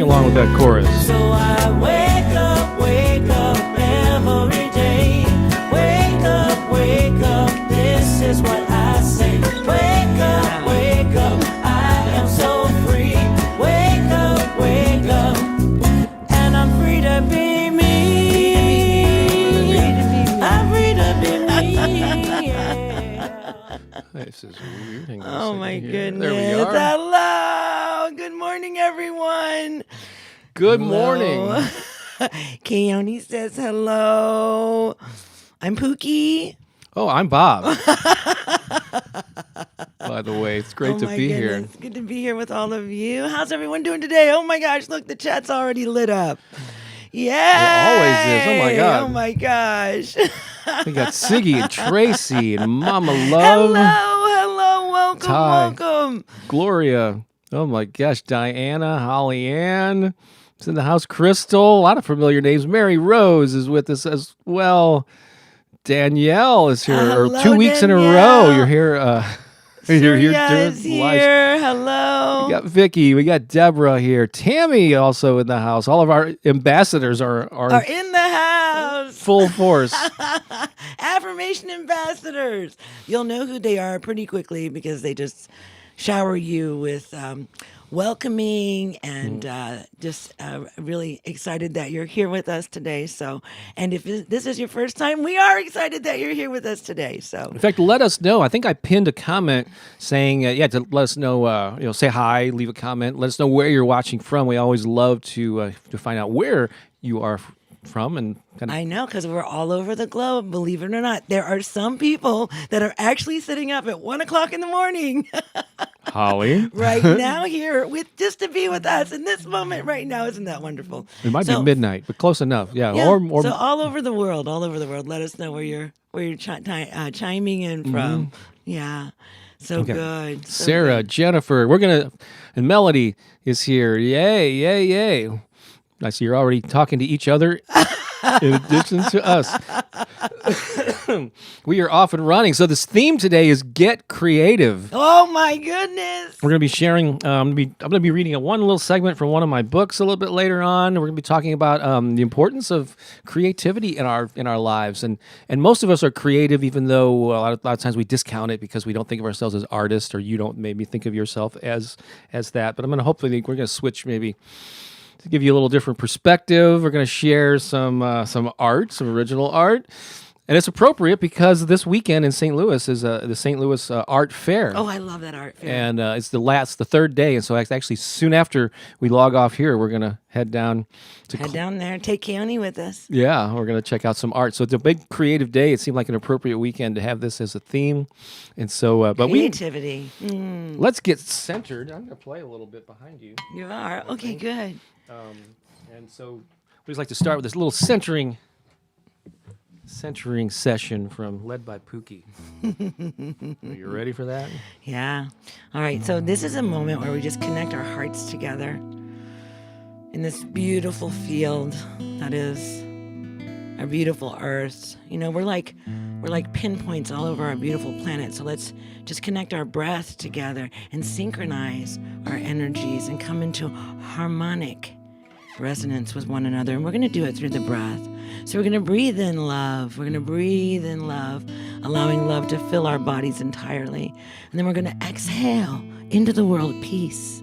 along with that chorus. So I wake up every day. Wake up, this is what I say. Wake up, I am so free. Wake up, and I'm free to be me. I'm free to be me. Yeah. This is weird. Hang on a Oh second my here. goodness. There we are. Hello. Good morning, everyone. Good Hello. morning. Keone says hello. I'm Pooki. Oh, I'm Bob. By the way, it's great to be here. It's good to be here with all of you. How's everyone doing today? Oh my gosh, look, the chat's already lit up. Yeah. It always is. Oh my God. Oh my gosh. We got Siggy and Tracy and Mama Love. Hello. Welcome, Ty. welcome. Gloria. Oh my gosh. Diana, Holly Ann. It's in the house. Crystal. A lot of familiar names. Mary Rose is with us as well. Danielle is here. Hello, 2 weeks in a Danielle. row. You're here. You're here Surya doing is live. here. Hello. We got Vicky. We got Deborah here. Tammy also in the house. All of our ambassadors are in the house. full force. Affirmation ambassadors. You'll know who they are pretty quickly because they just shower you with welcoming and just really excited that you're here with us today. So, and if this is your first time, we are excited that you're here with us today. So, In fact, let us know. I think I pinned a comment saying, to let us know, say hi, leave a comment, let us know where you're watching from. We always love to find out where you are from and kind of. I know, because we're all over the globe, believe it or not. There are some people that are actually sitting up at 1 o'clock in the morning Holly. right now here just to be with us in this moment right now. Isn't that wonderful? It might be midnight, but close enough. Yeah. Yeah, Or so all over the world. Let us know where you're chiming in from. Yeah, so Okay. good. So Sarah, good. Jennifer, and Melody is here. Yay. I see you're already talking to each other in addition to us. We are off and running. So this theme today is get creative. Oh my goodness. We're going to be sharing, I'm going to be reading one little segment from one of my books a little bit later on. We're going to be talking about the importance of creativity in our lives. And most of us are creative, even though a lot of times we discount it because we don't think of ourselves as artists, or you don't maybe think of yourself as that. But I'm going to we're going to switch maybe to give you a little different perspective. We're going to share some art, some original art. And it's appropriate because this weekend in St. Louis is the St. Louis Art Fair. Oh, I love that art fair. And it's the third day. And so actually soon after we log off here, we're going to head down to down there. Take Keone with us. Yeah, we're going to check out some art. So it's a big creative day. It seemed like an appropriate weekend to have this as a theme. And so, but creativity. Let's get centered. I'm going to play a little bit behind you. You are? Okay, good. And so we just like to start with this little centering session led by Pooki. Are you ready for that? Yeah. All right. So this is a moment where we just connect our hearts together in this beautiful field that is our beautiful Earth. You know, we're like pinpoints all over our beautiful planet. So let's just connect our breath together and synchronize our energies and come into harmonic resonance with one another. And we're going to do it through the breath. So we're going to breathe in love. We're going to breathe in love, allowing love to fill our bodies entirely. And then we're going to exhale into the world peace.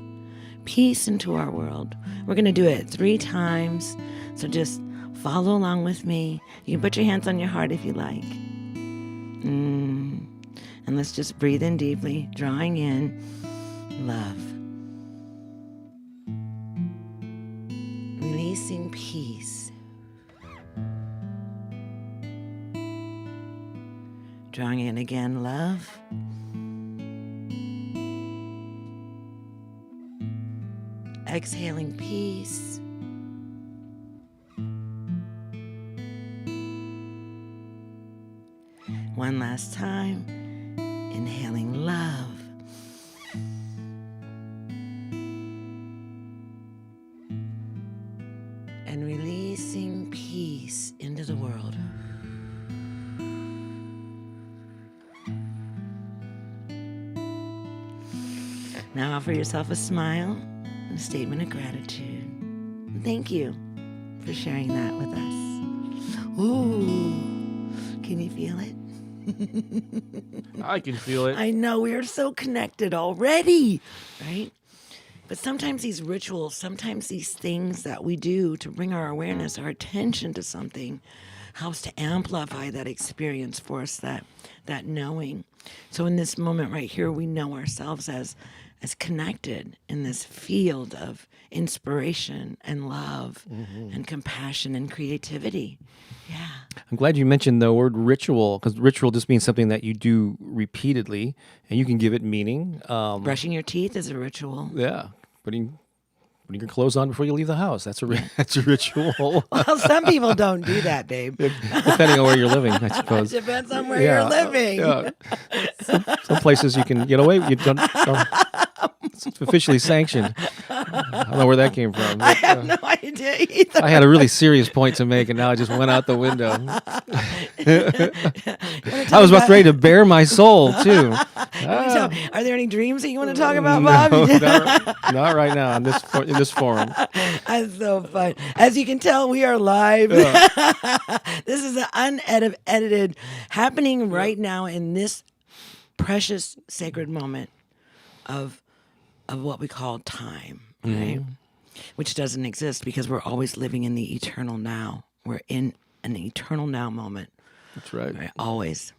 Peace into our world. We're going to do it 3 times. So just follow along with me. You can put your hands on your heart if you like. And let's just breathe in deeply, drawing in love. Releasing peace. Drawing in again, love. Exhaling peace. One last time. Inhaling love. And releasing peace into the world. Now offer yourself a smile and a statement of gratitude. thank you for sharing that with us. Ooh, can you feel it? I can feel it. I know we are so connected already, right? But sometimes these rituals, sometimes these things that we do to bring our awareness, our attention to something, helps to amplify that experience for us, that knowing. So in this moment right here, we know ourselves as connected in this field of inspiration and love and compassion and creativity. Yeah. I'm glad you mentioned the word ritual, because ritual just means something that you do repeatedly, and you can give it meaning. Brushing your teeth is a ritual. Yeah, putting your clothes on before you leave the house. That's a ritual. Well, some people don't do that, babe. Depending on where you're living, I suppose. Depends on where you're living. Yeah. Some places you can get away. You don't it's officially sanctioned. I don't know where that came from. I have no idea either. I had a really serious point to make, and now it just went out the window. I was about ready to bare my soul, too. Are there any dreams that you want to talk about, Bob? Not right now in this forum. That's so fun. As you can tell, we are live. This is an unedited happening right now in this precious sacred moment of what we call time, right? Which doesn't exist because we're always living in the eternal now. We're in an eternal now moment. That's right. Always.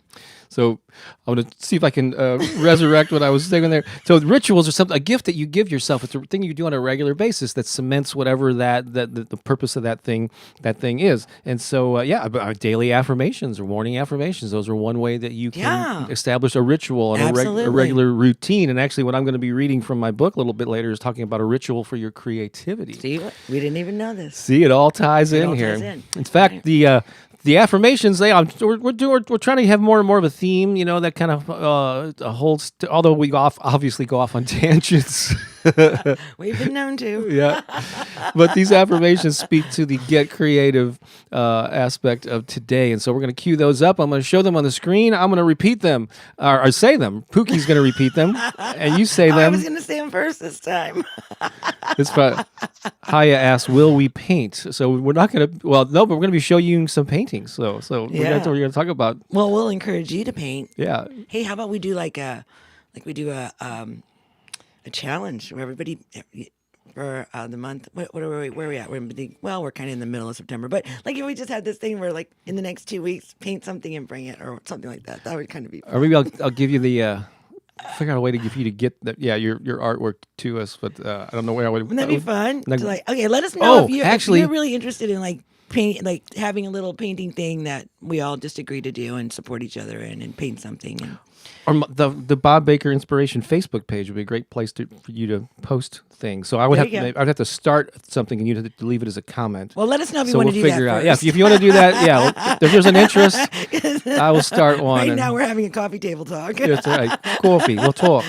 So I'm going to see if I can resurrect what I was saying there. So rituals are something, a gift that you give yourself. It's a thing you do on a regular basis that cements whatever the purpose of that thing is. And so, daily affirmations or morning affirmations, those are one way that you can establish a ritual and a regular routine. And actually what I'm going to be reading from my book a little bit later is talking about a ritual for your creativity. See, we didn't even know this. See, it all ties in here. In fact, the affirmations, we're trying to have more and more of a theme, that kind of holds. Although we obviously go off on tangents. We've been known to. Yeah, but these affirmations speak to the get creative aspect of today, and so we're going to cue those up. I'm going to show them on the screen. I'm going to repeat them or say them. Pookie's going to repeat them, and you say them. I was going to say them first this time. It's fun. Haya asked, "Will we paint?" So we're not going to. Well, no, but we're going to be showing you some paintings. So we're going to talk about. Well, we'll encourage you to paint. Yeah. Hey, how about we do a challenge where everybody for the month. What are we? Where are we at? We're kind of in the middle of September, but like if we just had this thing where like in the next 2 weeks, paint something and bring it or something like that. That would kind of be fun. Or maybe I'll give you the. Figure out a way to get you to get that. Yeah, your artwork to us, but I don't know where I would. Wouldn't that be fun? Okay, let us know if you're really interested in like paint, like having a little painting thing that we all just agree to do and support each other in and paint something. Or the Bob Baker Inspiration Facebook page would be a great place for you to post things. So I'd have to start something and you'd have to leave it as a comment. Well, let us know if you want to do that first. Yeah, if you want to do that, if there's an interest, I will start one. Right now we're having a coffee table talk. That's right. Coffee. We'll talk.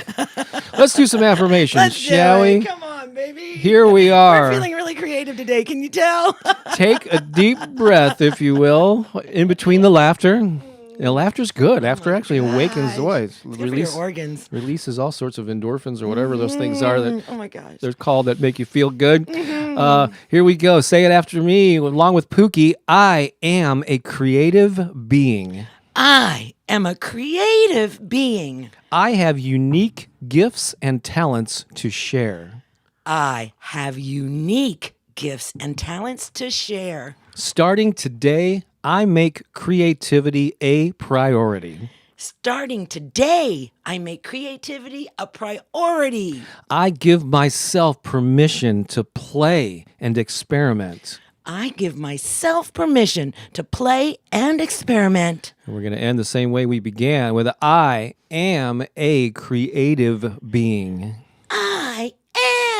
Let's do some affirmations, shall we? Come on, baby. Here we are. We're feeling really creative today. Can you tell? Take a deep breath, if you will, in between the laughter. Laughter's good. Laughter actually awakens the voice. Your organs. Releases all sorts of endorphins or whatever those things are that oh my gosh. They're called that make you feel good. Here we go. Say it after me along with Pooki. I am a creative being. I am a creative being. I have unique gifts and talents to share. I have unique gifts and talents to share. Starting today, I make creativity a priority. Starting today, I make creativity a priority. I give myself permission to play and experiment. I give myself permission to play and experiment. And we're going to end the same way we began with I am a creative being. I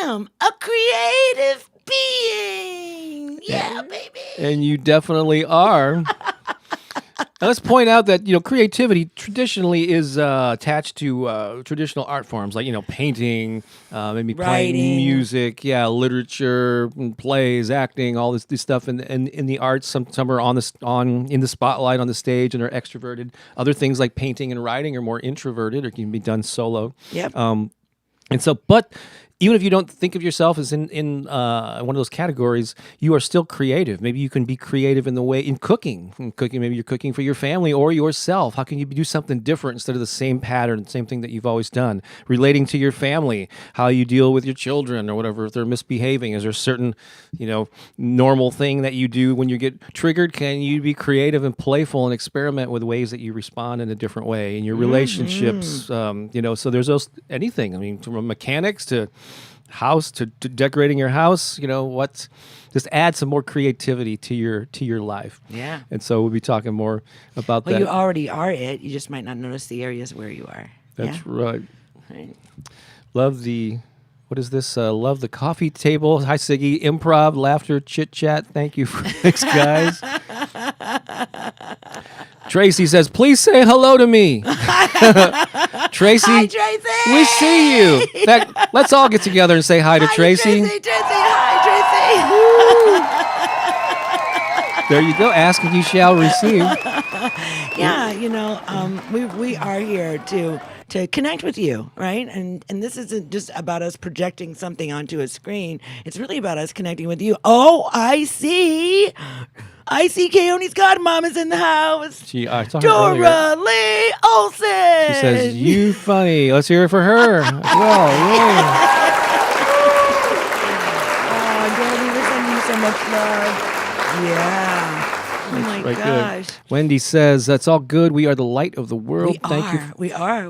am a creative being. Yeah, baby. And you definitely are. Now let's point out that creativity traditionally is attached to traditional art forms like painting, maybe playing music, literature, plays, acting, all this stuff. And in the arts, some are in the spotlight on the stage and are extroverted. Other things like painting and writing are more introverted or can be done solo. Yep. And so, but even if you don't think of yourself as in one of those categories, you are still creative. Maybe you can be creative in the way in cooking. Maybe you're cooking for your family or yourself. How can you do something different instead of the same pattern, same thing that you've always done? Relating to your family, how you deal with your children or whatever, if they're misbehaving. Is there a certain, normal thing that you do when you get triggered? Can you be creative and playful and experiment with ways that you respond in a different way in your relationships? So there's anything. I mean, from mechanics to house to decorating your house. Just add some more creativity to your life. Yeah. And so we'll be talking more about that. Well, you already are it. You just might not notice the areas where you are. That's right. Right. Love the. What is this? Love the coffee table. Hi, Siggy. Improv, laughter, chit chat. Thank you. Thanks, guys. Tracy says, please say hello to me. Tracy. Hi, Tracy. We see you. Let's all get together and say hi to Tracy. Tracy. Hi, There you go. Ask and you shall receive. Yeah, we are here to connect with you, right? And this isn't just about us projecting something onto a screen. It's really about us connecting with you. Oh, I see Keone's godmom is in the house. I saw her Dora earlier. Lee Olsen. She says, you funny. Let's hear it for her. Well, yeah. Oh, Dora, we're sending you so much love. Yeah. Oh my Right, gosh. good. Wendy says, that's all good. We are the light of the world. Thank you. We are.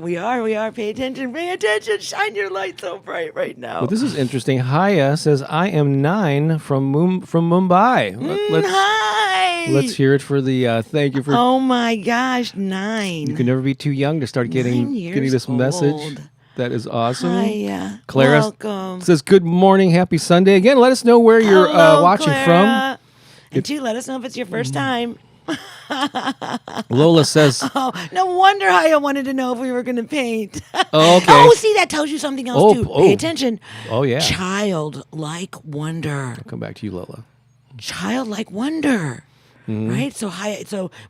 Pay attention. Shine your light so bright right now. Well, this is interesting. Haya says, I am 9 from Mumbai. Hi. Let's hear it for the thank you for. Oh my gosh, 9. You can never be too young to start getting this message. Old. That is awesome. Hiya. Clara Welcome. says, good morning. Happy Sunday. Again, let us know where you're Hello, watching Clara. And two, let us know if it's your first time. from. Lola says, Oh, no wonder Haya wanted to know if we were going to paint. oh, okay. Oh, see, that tells you something else, too. Oh. Pay attention. Oh, yeah. Childlike wonder. I'll come back to you, Lola. Childlike wonder. Right? So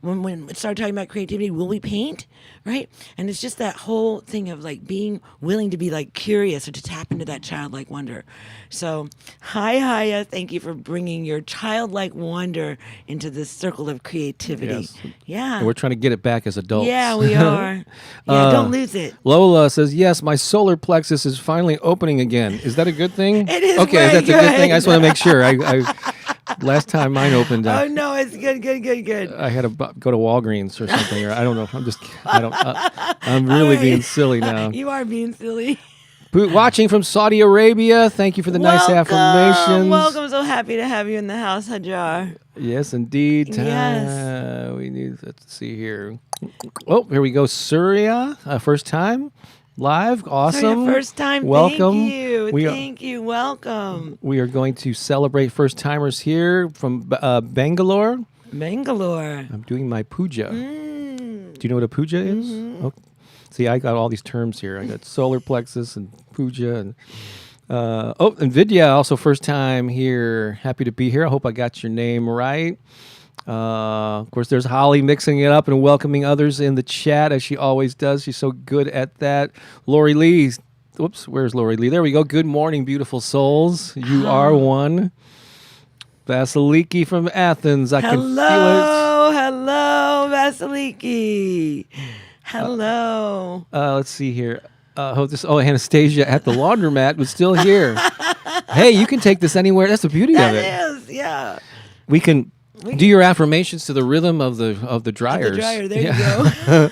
when it started talking about creativity, will we paint? Right? And it's just that whole thing of like being willing to be like curious or to tap into that childlike wonder. So hi, Haya. Thank you for bringing your childlike wonder into this circle of creativity. Yes. Yeah. And we're trying to get it back as adults. Yeah, we are. Yeah, don't lose it. Lola says, yes, my solar plexus is finally opening again. Is that a good thing? It is Okay, very that's a good thing. I good. just want to make sure. Last time mine opened, Oh, no, it's good. I had to go to Walgreens or something, or I don't know. I'm really being silly now. You are being silly. Watching from Saudi Arabia. Thank you for the nice affirmations. Welcome. So happy to have you in the house, Hajar. Yes, indeed. Yes. We need. Let's see here. Oh, here we go. Surya, first time live. Awesome. So your first time. Welcome. Thank you. Welcome. We are going to celebrate first timers here from Bangalore. Bangalore. I'm doing my puja. Mm. Do you know what a puja is? Oh, see, I got all these terms here. I got solar plexus and puja and and Vidya, also first time here. Happy to be here. I hope I got your name right. Of course, there's Holly mixing it up and welcoming others in the chat as she always does. She's so good at that. Lori Lee. Whoops, where's Lori Lee? There we go. Good morning, beautiful souls. You are one. Vasiliki from Athens. I can feel it. Hello, Vasiliki. Hello. Let's see here. Anastasia at the laundromat was still here. Hey, you can take this anywhere. That's the beauty of it. That is, yeah. We can do your affirmations to the rhythm of the dryers. The dryer, there you go.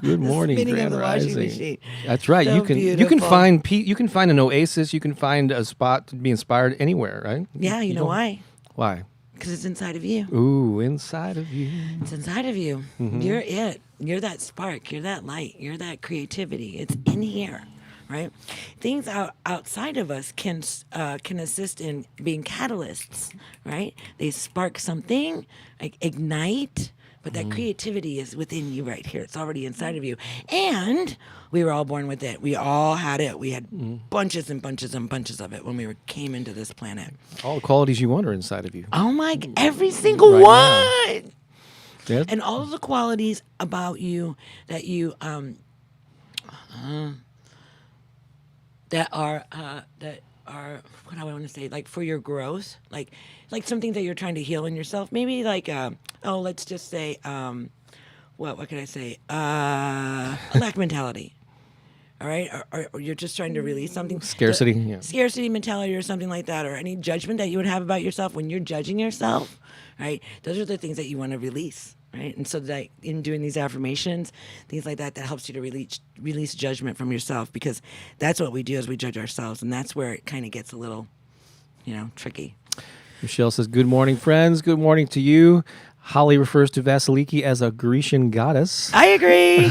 Good morning, spinning of Grand the washing Rising. machine. That's right. So you can beautiful. find an oasis. You can find a spot to be inspired anywhere, right? Yeah, you know why? Why? Because it's inside of you. Ooh, inside of you. It's inside of you. Mm-hmm. You're it. You're that spark. You're that light. You're that creativity. It's in here, right? Things outside of us can assist in being catalysts, right? They spark something, like ignite, but that creativity is within you right here. It's already inside of you. And we were all born with it. We all had it. We had bunches and bunches and bunches of it when we came into this planet. All the qualities you want are inside of you. Oh my, every single Right one. Yes. And all of the qualities that that are what do I want to say, like for your growth, like something that you're trying to heal in yourself. Maybe like let's just say what can I say? A lack mentality. All right, or you're just trying to release something. Scarcity, Scarcity mentality, or something like that, or any judgment that you would have about yourself when you're judging yourself. Right, those are the things that you want to release. Right, and so that in doing these affirmations, things like that helps you to release judgment from yourself, because that's what we do as we judge ourselves, and that's where it kind of gets a little, tricky. Michelle says, "Good morning, friends. Good morning to you." Holly refers to Vasiliki as a Grecian goddess. I agree.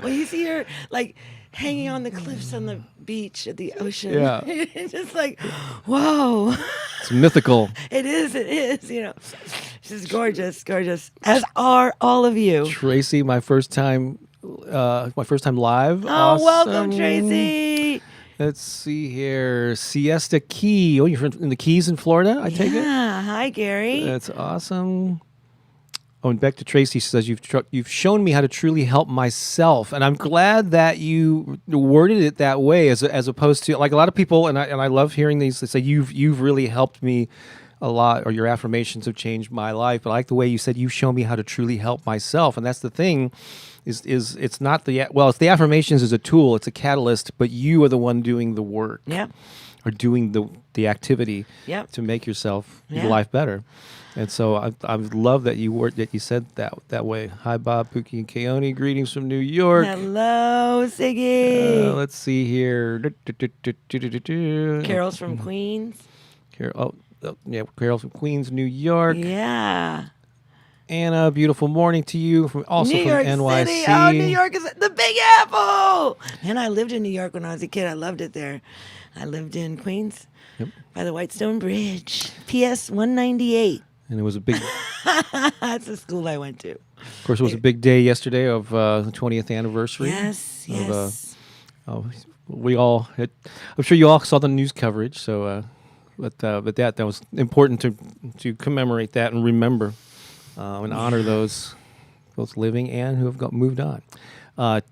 When you see her like hanging on the cliffs on the beach at the ocean, it's just like, whoa. It's mythical. It is. She's gorgeous, as are all of you. Tracy, my first time live. Oh, Awesome. welcome, Tracy. Let's see here. Siesta Key. Oh, you're in the Keys in Florida, I take it? Yeah. Hi, Gary. That's awesome. Oh, and back to Tracy. She says, you've shown me how to truly help myself. And I'm glad that you worded it that way, as opposed to, like, a lot of people, and I love hearing these, they say, you've really helped me a lot, or your affirmations have changed my life. But I like the way you said, you've shown me how to truly help myself. And that's the thing. Is it's not it's the affirmations is a tool, it's a catalyst, but you are the one doing the work, or doing the activity, to make your life better. And so I love that you said that way. Hi, Bob, Pooki, and Keone. Greetings from New York. Hello, Siggy. Let's see here. Carol's from Queens. Carol from Queens, New York. Yeah. Anna, beautiful morning to you from New York NYC. City. Oh, New York is the Big Apple. Man, I lived in New York when I was a kid. I loved it there. I lived in Queens by the Whitestone Bridge. PS 198. And it was a big... That's the school I went to. Of course, it was a big day yesterday of the 20th anniversary. Yes. We all had... I'm sure you all saw the news coverage, so... But that was important to commemorate that and remember. And honor those both living and who have moved on.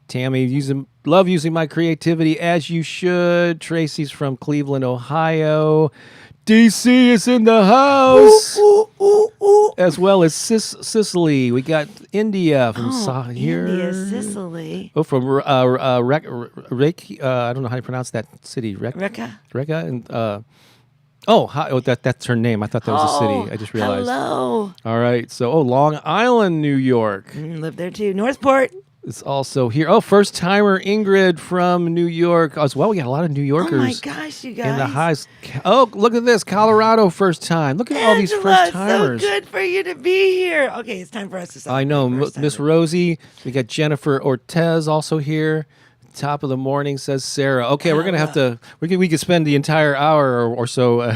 Tammy, love using my creativity, as you should. Tracy's from Cleveland, Ohio. DC is in the house. As well as Sicily. We got India from here. India, Sicily. Oh, from Reykjavik. I don't know how you pronounce that city. Rekka. And that's her name. I thought that was a city. I just realized. Hello. All right. So, Long Island, New York. Live there too. Northport. It's also here. Oh, first timer Ingrid from New York as well. We got a lot of New Yorkers. Oh my gosh, you guys. In the highs. Oh, look at this. Colorado first time. Look at all these first timers. So good for you to be here. Okay, it's time for us to celebrate. I know. Miss Rosie. We got Jennifer Ortez also here. Top of the morning, says Sarah. Okay, we're gonna have to. We could spend the entire hour or so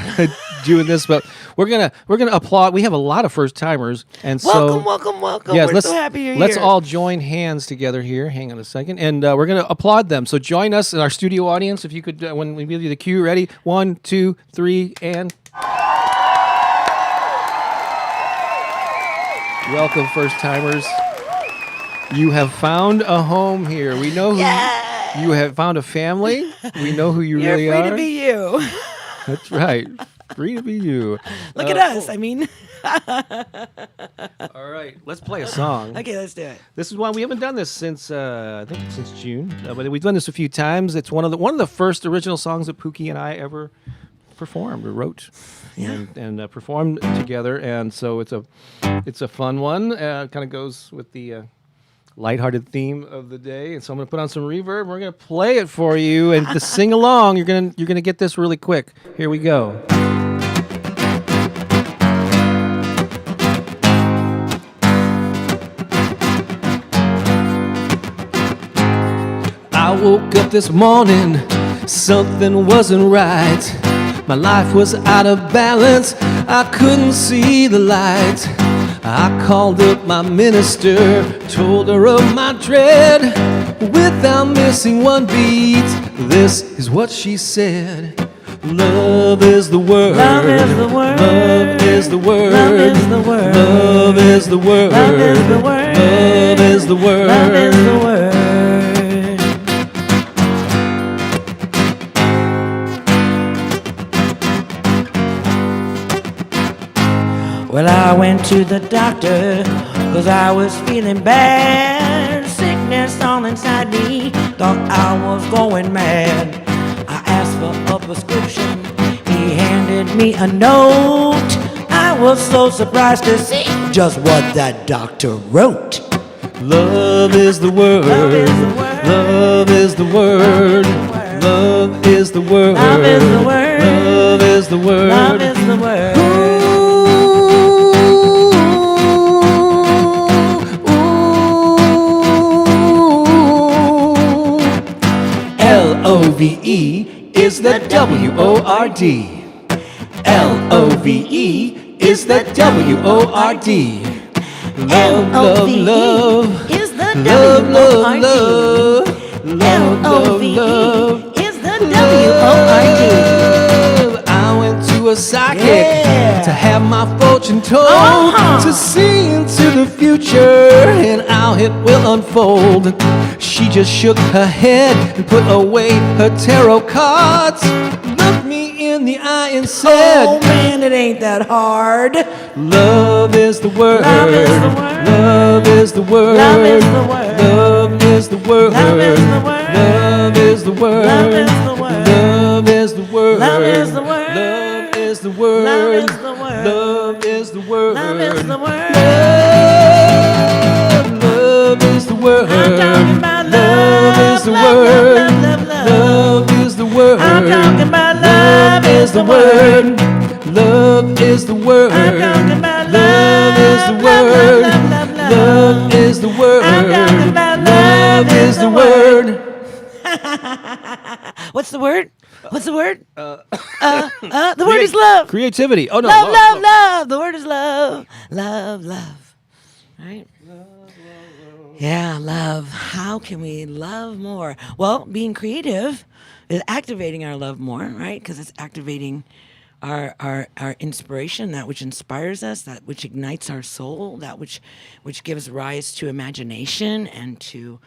doing this, but we're gonna applaud. We have a lot of first timers, and welcome. Yes, we're so happy you're here. Let's all join hands together here. Hang on a second, and we're gonna applaud them. So join us in our studio audience, if you could, when we give you the cue. Ready? 1, 2, 3, and welcome, first timers. You have found a home here. We know who you have found a family. We know who you really are. You're free to be you. That's right. Free to be you. Look at us. I mean. All right. Let's play a song. Okay, let's do it. This is one we haven't done this since I think since June, but we've done this a few times. It's one of the first original songs that Pooki and I ever performed or wrote and performed together, and so it's a fun one. Kind of goes with the lighthearted theme of the day, and so I'm going to put on some reverb. We're going to play it for you, and to sing along, you're going to get this really quick. Here we go. I woke up this morning, something wasn't right. My life was out of balance, I couldn't see the light. I called up my minister, told her of my dread. Without missing one beat, this is what she said. Love is the word. Love is the word. Love is the word. Love is the word. Love is the word. Love is the word. Love is the word. Love is the word. Well, I went to the doctor, 'cause I was feeling bad. Sickness all inside me, thought I was going mad. I asked for a prescription, he handed me a note. I was so surprised to see just what that doctor wrote. Love is the word. Love is the word. Love is the word. Love is the word. Love is the word. Love is the word. L-O-V-E is the W-O-R-D. L-O-V-E is the W-O-R-D. Love, love, love. is the Love, love, W-O-R-D. love. L-O-V-E is the W-O-R-D. I went to a psychic to have my fortune told, to see into the future and how it will unfold. She just shook her head and put away her tarot cards, looked me in the eye and said, Oh man, it ain't that hard. love is the word. Love is the word. Love is the word. Love is the word. Love is the word. Love is the word. Love is the word. Love is the word. Love is the word. Love is the word. Love is the word. Love is the word. Love is the word. Love is the word. Love is the word. I'm talking about Love is the word. Love is the word. I'm talking about Love is the word. Love is the word. I'm talking about Love is the word. Love is the word. I'm talking about Love is the word. What's the word? What's the word? The word is love. Creativity. Oh no. Love, love, love. The word is love. Love, love. Right? Yeah, love. How can we love more? Well, being creative is activating our love more, right? Because it's activating our inspiration, that which inspires us, that which ignites our soul, that which gives rise to imagination and to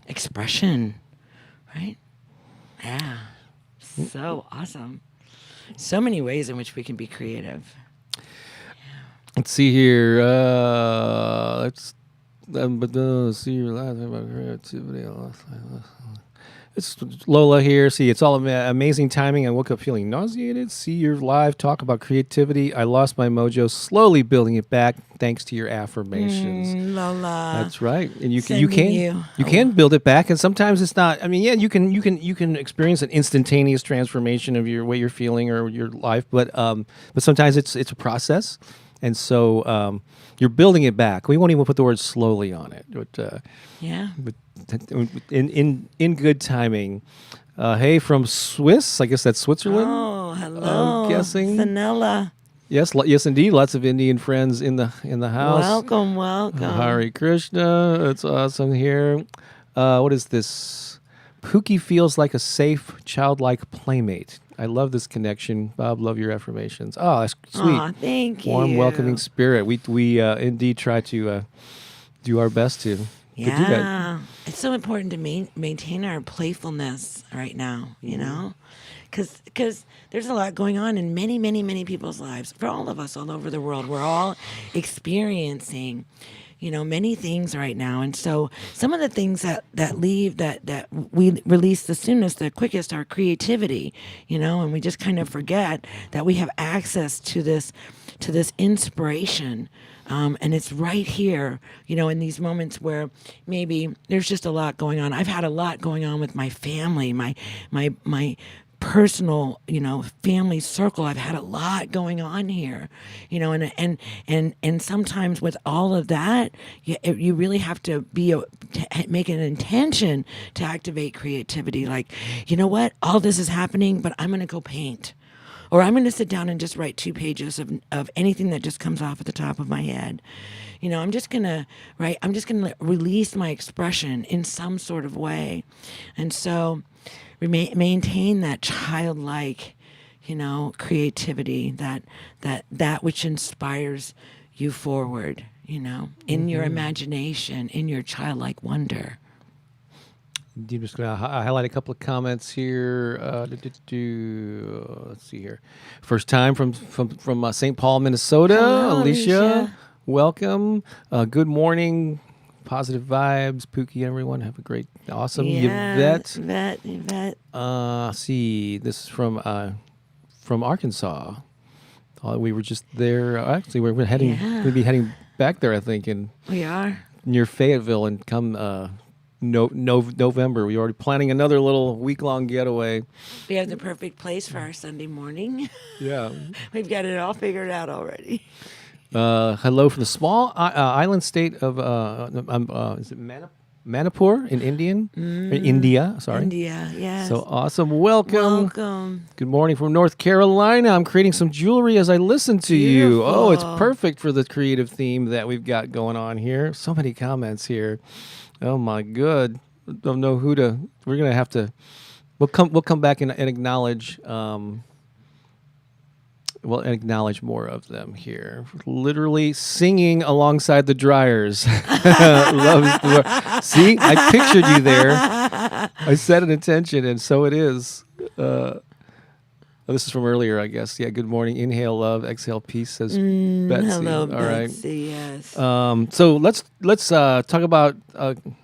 expression, right? Yeah. So awesome. So many ways in which we can be creative. Let's see here. Let's see your last about creativity. It's Lola here. See, it's all amazing timing. I woke up feeling nauseated. See your live talk about creativity. I lost my mojo, slowly building it back thanks to your affirmations. Lola. That's right, and you Sending can you. can build it back, and sometimes it's not. I mean, yeah, you can experience an instantaneous transformation of your way you're feeling or your life, but sometimes it's a process, and so you're building it back. We won't even put the word slowly on it, but Yeah. but in good timing. Hey, from Swiss, I guess that's Switzerland. Oh, hello. I'm guessing. Vanilla. Yes, indeed. Lots of Indian friends in the house. Welcome. Hare Krishna. It's awesome here. What is this? Pooki feels like a safe, childlike playmate. I love this connection. Bob, love your affirmations. Oh, that's sweet. Aw, thank you. Warm, welcoming spirit. We indeed try to do our best to do that. Yeah. It's so important to maintain our playfulness right now, you know? Because there's a lot going on in many, many, many people's lives. For all of us all over the world, we're all experiencing, many things right now. And so some of the things that we release the soonest, the quickest, are creativity, and we just kind of forget that we have access to this inspiration. And it's right here, in these moments where maybe there's just a lot going on. I've had a lot going on with my family, my personal, family circle. I've had a lot going on here, and sometimes with all of that, you really have to make an intention to activate creativity. Like, you know what? All this is happening, but I'm going to go paint. Or I'm going to sit down and just write 2 pages of anything that just comes off at the top of my head. I'm just going to release my expression in some sort of way. And so maintain that childlike, creativity, that which inspires you forward, in your imagination, in your childlike wonder. I'm just going to highlight a couple of comments here. Let's see here. First time from St. Paul, Minnesota. Hello, Alicia, Alicia. welcome. Good morning. Positive vibes. Pookie, everyone. Have a great, awesome. Yeah, Yvette. Yvette. See, this is from Arkansas. We were just there. Actually, we're heading. Yeah. We'll be heading back there, I think, We are. near Fayetteville, and come November. We're already planning another little week-long getaway. We have the perfect place for our Sunday morning. Yeah. We've got it all figured out already. Hello from the small island state of is it Manipur in India? Sorry. India, yes. So awesome. Welcome. Welcome. Good morning from North Carolina. I'm creating some jewelry as I listen to you. Oh, it's Beautiful. perfect for the creative theme that we've got going on here. So many comments here. Oh my good. Don't know who to. We're gonna have to. We'll come back and acknowledge. We'll acknowledge more of them here. Literally singing alongside the dryers. See, I pictured you there. I set an intention, and so it is. This is from earlier, I guess. Yeah. Good morning. Inhale love, exhale peace. Says Betsy. Hello, All right. Betsy, yes. So let's talk about.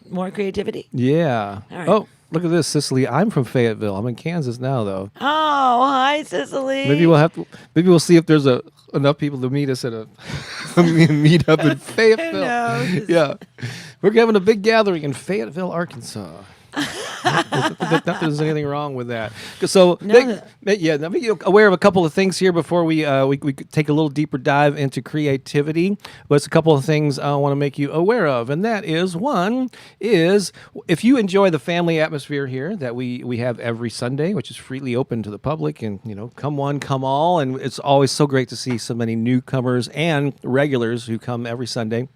More creativity? Yeah. All right. Oh, look at this, Cicely. I'm from Fayetteville. I'm in Kansas now, though. Oh, hi, Cicely. Maybe we'll see if there's enough people to meet us at a meet up in Fayetteville. knows? Yeah, we're having a big gathering in Fayetteville, Arkansas. Not that there's anything wrong with that. So, No. make you aware of a couple of things here before we could take a little deeper dive into creativity. But it's a couple of things I want to make you aware of, and that is one is if you enjoy the family atmosphere here that we have every Sunday, which is freely open to the public, and come one, come all, and it's always so great to see so many newcomers and regulars who come every Sunday.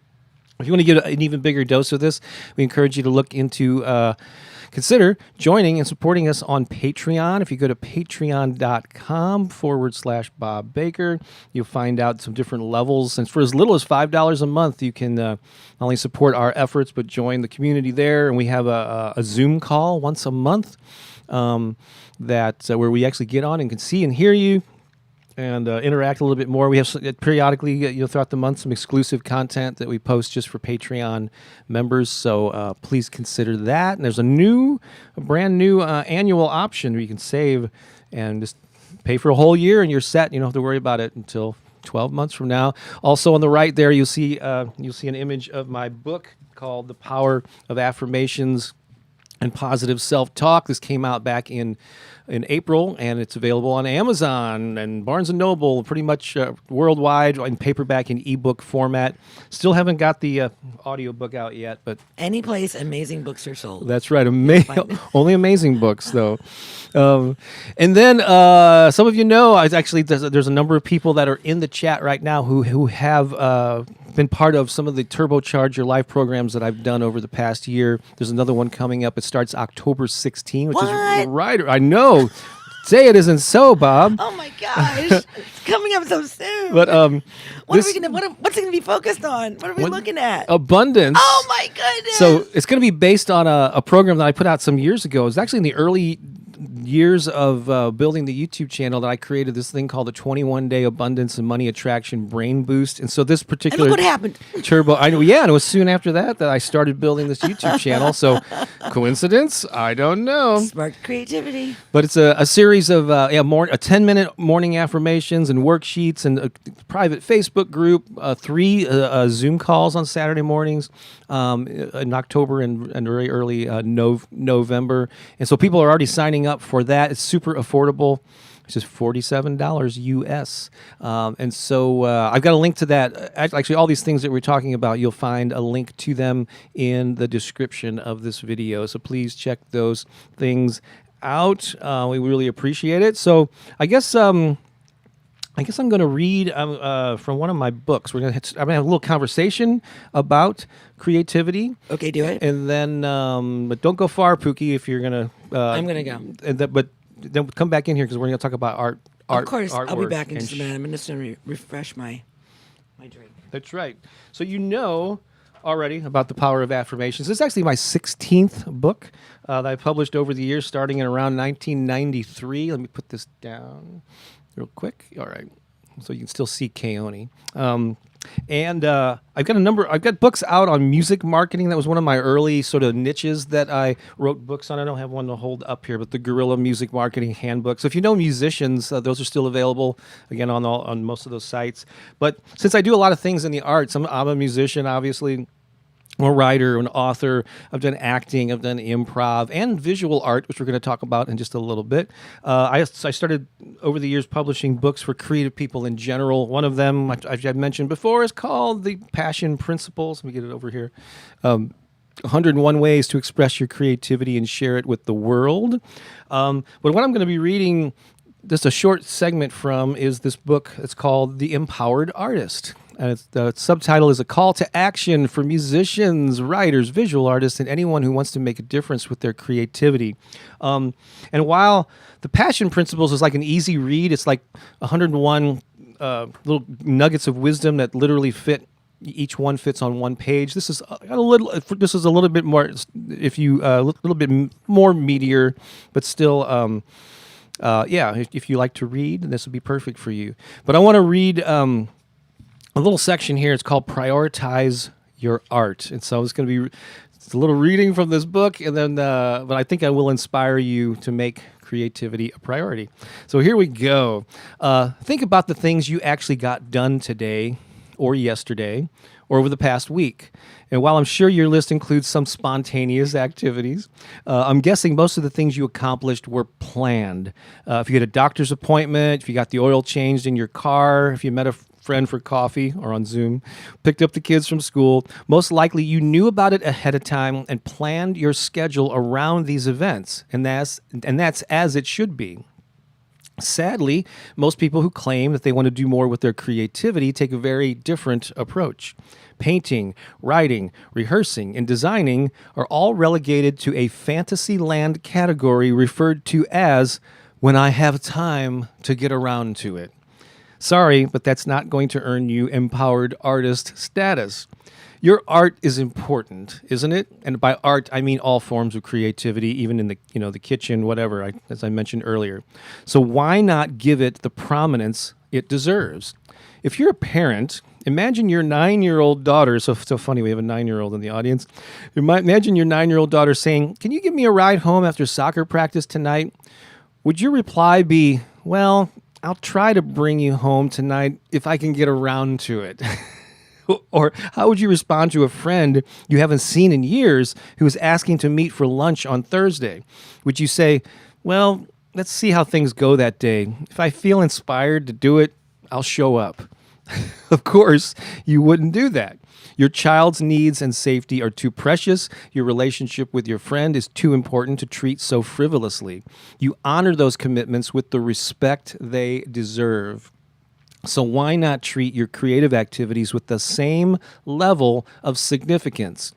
If you want to get an even bigger dose of this, we encourage you to look into, consider joining and supporting us on Patreon. If you go to patreon.com/Bob Baker, you'll find out some different levels. And for as little as $5 a month, you can not only support our efforts, but join the community there. And we have a Zoom call once a month where we actually get on and can see and hear you. And interact a little bit more. We have periodically, throughout the month, some exclusive content that we post just for Patreon members. So please consider that. And there's a brand new annual option where you can save and just pay for a whole year, and you're set. You don't have to worry about it until 12 months from now. Also on the right there, you'll see an image of my book called "The Power of Affirmations and Positive Self-Talk." This came out back in April, and it's available on Amazon and Barnes & Noble, pretty much worldwide, in paperback and ebook format. Still haven't got the audiobook out yet, but Any place amazing books are sold. that's right. Only amazing books, though. And then some of you know, there's a number of people that are in the chat right now who have been part of some of the Turbocharge Your Life programs that I've done over the past year. There's another one coming up. It starts October 16, which is right. I know. Say it isn't so, Bob. Oh my gosh, it's coming up so soon. But what's it gonna be focused on? What are we looking at? Abundance. Oh my goodness. So it's going to be based on a program that I put out some years ago. It was actually in the early years of building the YouTube channel that I created this thing called the 21-Day Abundance and Money Attraction Brain Boost. And so this particular And look what happened. turbo, I know, yeah, and it was soon after that I started building this YouTube channel. So coincidence? I don't know. Sparked creativity. But it's a series of a 10-minute morning affirmations and worksheets, and a private Facebook group, 3 Zoom calls on Saturday mornings in October and very early November. And so people are already signing up for that. It's super affordable. It's just $47 US. And so I've got a link to that. Actually, all these things that we're talking about, you'll find a link to them in the description of this video. So please check those things out. We really appreciate it. So I guess I'm going to read from one of my books. I'm going to have a little conversation about creativity. Okay, do it. And then, but don't go far, Pookie, if you're going to. I'm gonna go. But then come back in here because we're going to talk about art. Of course, I'll be artwork back in and just a minute. I'm just gonna refresh my drink. That's right. So already about the power of affirmations. This is actually my 16th book that I published over the years, starting in around 1993. Let me put this down real quick. All right. So you can still see Keone. I've got books out on music marketing. That was one of my early sort of niches that I wrote books on. I don't have one to hold up here, but the Guerrilla Music Marketing Handbook. So if you know musicians, those are still available, again, on most of those sites. But since I do a lot of things in the arts, I'm a musician, obviously. I'm a writer, an author. I've done acting, I've done improv and visual art, which we're going to talk about in just a little bit. I started over the years publishing books for creative people in general. One of them, I've mentioned before, is called The Passion Principles. Let me get it over here. 101 Ways to Express Your Creativity and Share It with the World. But what I'm going to be reading, just a short segment from, is this book. It's called The Empowered Artist. And the subtitle is A Call to Action for Musicians, Writers, Visual Artists, and anyone who wants to make a difference with their creativity. And while The Passion Principles is like an easy read, it's like 101 little nuggets of wisdom that literally fit. Each one fits on one page. This is a little bit more, a little bit more meatier, but still, if you like to read, this would be perfect for you. But I want to read a little section here. It's called Prioritize Your Art. And so it's a little reading from this book, and then, but I think I will inspire you to make creativity a priority. So here we go. Think about the things you actually got done today or yesterday or over the past week. And while I'm sure your list includes some spontaneous activities, I'm guessing most of the things you accomplished were planned. If you had a doctor's appointment, if you got the oil changed in your car, if you met a friend for coffee or on Zoom, picked up the kids from school, most likely you knew about it ahead of time and planned your schedule around these events. And that's as it should be. Sadly, most people who claim that they want to do more with their creativity take a very different approach. Painting, writing, rehearsing, and designing are all relegated to a fantasy land category referred to as when I have time to get around to it. Sorry, but that's not going to earn you empowered artist status. Your art is important, isn't it? And by art, I mean all forms of creativity, even in the kitchen, whatever, as I mentioned earlier. So why not give it the prominence it deserves? If you're a parent, imagine your 9-year-old daughter. So funny, we have a 9-year-old in the audience. Imagine your 9-year-old daughter saying, "Can you give me a ride home after soccer practice tonight?" Would your reply be, "Well, I'll try to bring you home tonight if I can get around to it"? Or how would you respond to a friend you haven't seen in years who is asking to meet for lunch on Thursday? Would you say, "Well, let's see how things go that day. If I feel inspired to do it, I'll show up"? Of course, you wouldn't do that. Your child's needs and safety are too precious. Your relationship with your friend is too important to treat so frivolously. You honor those commitments with the respect they deserve. So why not treat your creative activities with the same level of significance?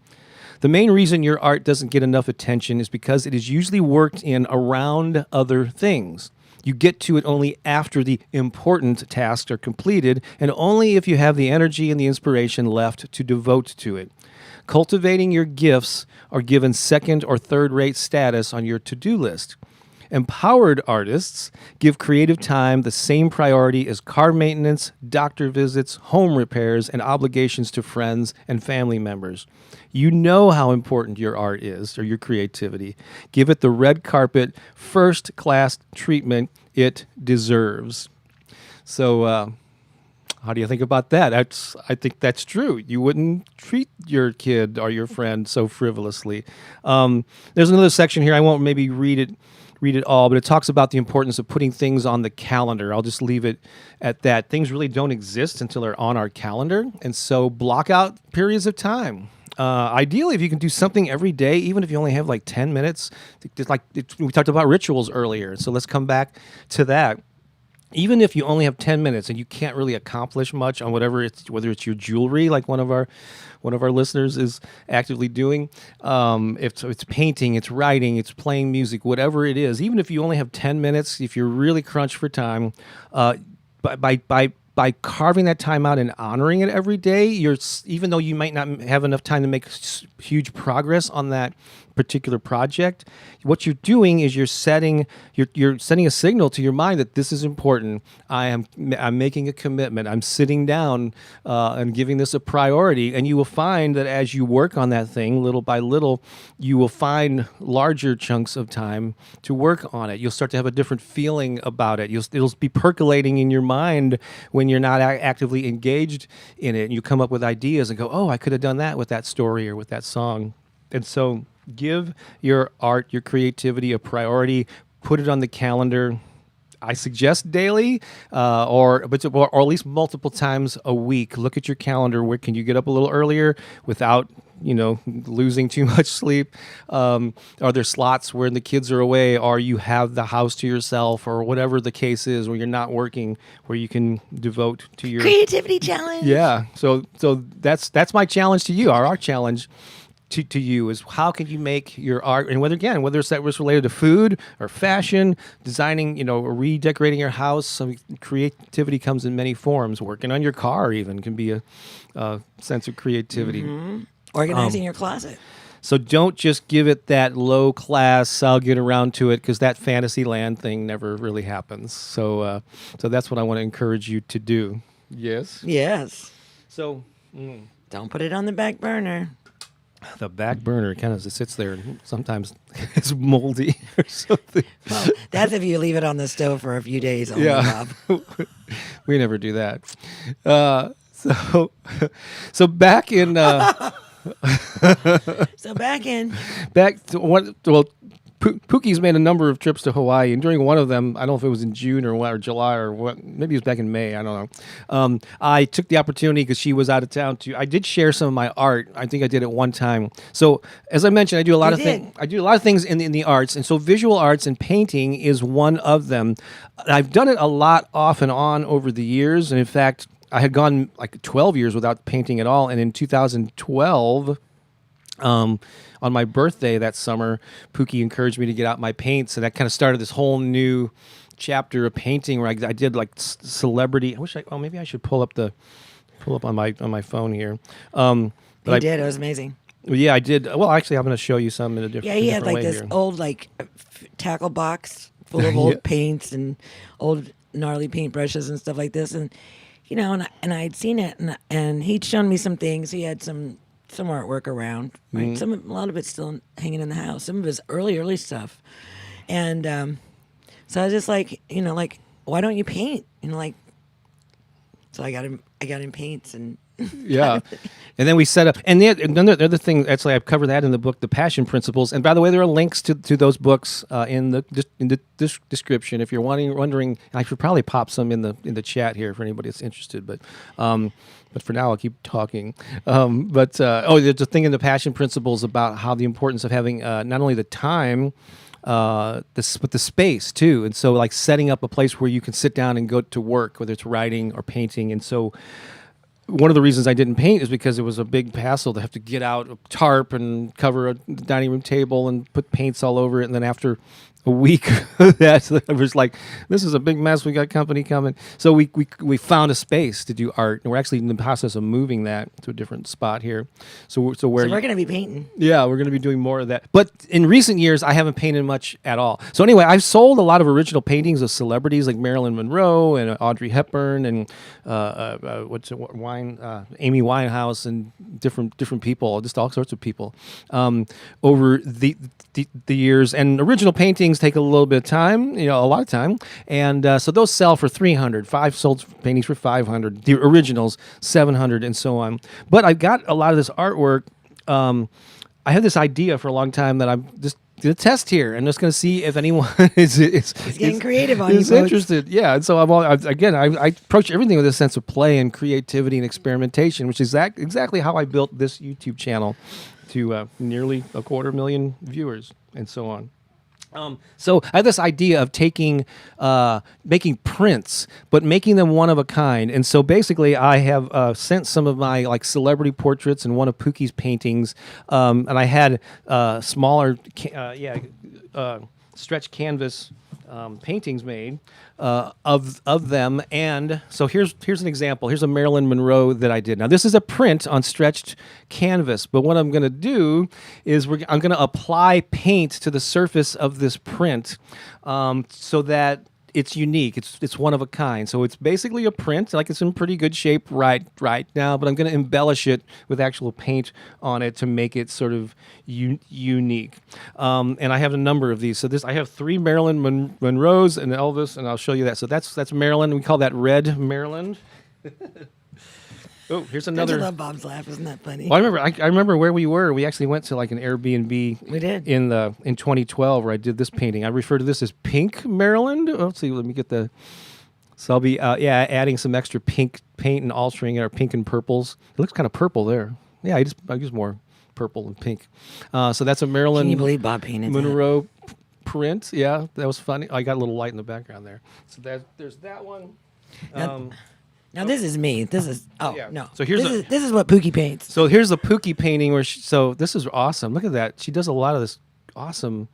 The main reason your art doesn't get enough attention is because it is usually worked in around other things. You get to it only after the important tasks are completed, and only if you have the energy and the inspiration left to devote to it. Cultivating your gifts are given second or third-rate status on your to-do list. Empowered artists give creative time the same priority as car maintenance, doctor visits, home repairs, and obligations to friends and family members. You know how important your art is, or your creativity. Give it the red carpet, first-class treatment it deserves. So, how do you think about that? I think that's true. You wouldn't treat your kid or your friend so frivolously. There's another section here. I won't maybe read it all, but it talks about the importance of putting things on the calendar. I'll just leave it at that. Things really don't exist until they're on our calendar, and so block out periods of time. Ideally, if you can do something every day, even if you only have like 10 minutes, we talked about rituals earlier, so let's come back to that. Even if you only have 10 minutes and you can't really accomplish much on whether it's your jewelry, like one of our listeners is actively doing, if it's painting, it's writing, it's playing music, whatever it is, even if you only have 10 minutes, if you're really crunched for time, by by carving that time out and honoring it every day, even though you might not have enough time to make huge progress on that particular project, what you're doing is you're setting a signal to your mind that this is important. I'm making a commitment. I'm sitting down and giving this a priority. And you will find that as you work on that thing little by little, you will find larger chunks of time to work on it. You'll start to have a different feeling about it. It'll be percolating in your mind when you're not actively engaged in it. And you come up with ideas and go, oh, I could have done that with that story or with that song. And so give your art, your creativity a priority. Put it on the calendar. I suggest daily, or at least multiple times a week. Look at your calendar. Where can you get up a little earlier without losing too much sleep? Are there slots where the kids are away, or you have the house to yourself, or whatever the case is, where you're not working, where you can devote to your creativity challenge? Yeah. So that's my challenge to you. Our challenge to you is how can you make your art, and whether it's that was related to food or fashion, designing, or redecorating your house. Creativity comes in many forms. Working on your car even can be a sense of creativity. Mm-hmm. Organizing your closet. So don't just give it that low class, I'll get around to it, because that fantasy land thing never really happens. So that's what I want to encourage you to do. Yes? Yes. So don't put it on the back burner. The back burner kind of sits there, and sometimes it's moldy or something. Well, that's if you leave it on the stove for a few days. Only, Bob. We never do that. So back in. Back to what? Well, Pooki's made a number of trips to Hawaii, and during one of them, I don't know if it was in June or July or what, maybe it was back in May, I don't know. I took the opportunity because she was out of town I did share some of my art. I think I did it one time. So as I mentioned, I do a lot of things. I do a lot of things in the arts, and so visual arts and painting is one of them. I've done it a lot off and on over the years, and in fact, I had gone like 12 years without painting at all, and in 2012. On my birthday that summer, Pooki encouraged me to get out my paints, and that kind of started this whole new chapter of painting where I did like celebrity. Maybe I should pull up on my phone here. But you did. It was amazing. Yeah, I did. Well, actually, I'm going to show you some in a different way. Yeah, he had like this old tackle box full of old paints and old gnarly paintbrushes and stuff like this, and and I had seen it, and he'd shown me some things. He had some artwork around, right? Mm-hmm. A lot of it's still hanging in the house. Some of his early stuff, and so I was just like, why don't you paint? So I got him paints and yeah, and then we set up, and the other thing, actually, I've covered that in the book, The Passion Principles. And by the way, there are links to those books in the description. If you're wondering, I should probably pop some in the chat here for anybody that's interested. But for now, I'll keep talking. There's a thing in The Passion Principles about how the importance of having not only the time, but the space too. And so, like setting up a place where you can sit down and go to work, whether it's writing or painting. And so, one of the reasons I didn't paint is because it was a big hassle to have to get out a tarp and cover a dining room table and put paints all over it. And then after a week of that, I was like, this is a big mess. We got company coming. So we found a space to do art. And we're actually in the process of moving that to a different spot here. So we're going to be painting. Yeah, we're going to be doing more of that. But in recent years, I haven't painted much at all. So anyway, I've sold a lot of original paintings of celebrities like Marilyn Monroe and Audrey Hepburn and Amy Winehouse and different people, just all sorts of people over the years. And original paintings take a little bit of time, a lot of time. And so those sell for $300. 5 sold paintings for $500. The originals, $700, and so on. But I've got a lot of this artwork. I had this idea for a long time that I'm just going to test here. I'm just going to see if anyone is getting creative on you, is interested. Yeah, and so I approach everything with a sense of play and creativity and experimentation, which is exactly how I built this YouTube channel to nearly 250,000 viewers and so on. So I had this idea of making prints, but making them one of a kind. And so basically I have sent some of my celebrity portraits and one of Pooki's paintings. And I had smaller, stretch canvas paintings made of them. And so here's an example. Here's a Marilyn Monroe that I did. Now this is a print on stretched canvas, but what I'm going to do is I'm going to apply paint to the surface of this print so that it's unique. It's one of a kind. So it's basically a print, like it's in pretty good shape right now, but I'm going to embellish it with actual paint on it to make it sort of unique. And I have a number of these. So I have 3 Marilyn Monroes and Elvis, and I'll show you that. So that's Maryland. We call that Red Maryland. Oh, here's another. I love Bob's laugh. Isn't that funny? Well, I remember where we were. We actually went to like an Airbnb. We did in 2012 where I did this painting. I refer to this as Pink Maryland. Oh, let's see. Let me get the. So I'll be adding some extra pink paint and altering it, or pink and purples. It looks kind of purple there. Yeah, I use more purple and pink. So that's a Marilyn. Can you believe Bob painted Monroe print? Yeah, that was funny. I got a little light in the background there. So there's that one. Now this is me. This is no. So here's this is what Pooki paints. So here's the Pooki painting where so this is awesome. Look at that. She does a lot of this awesome.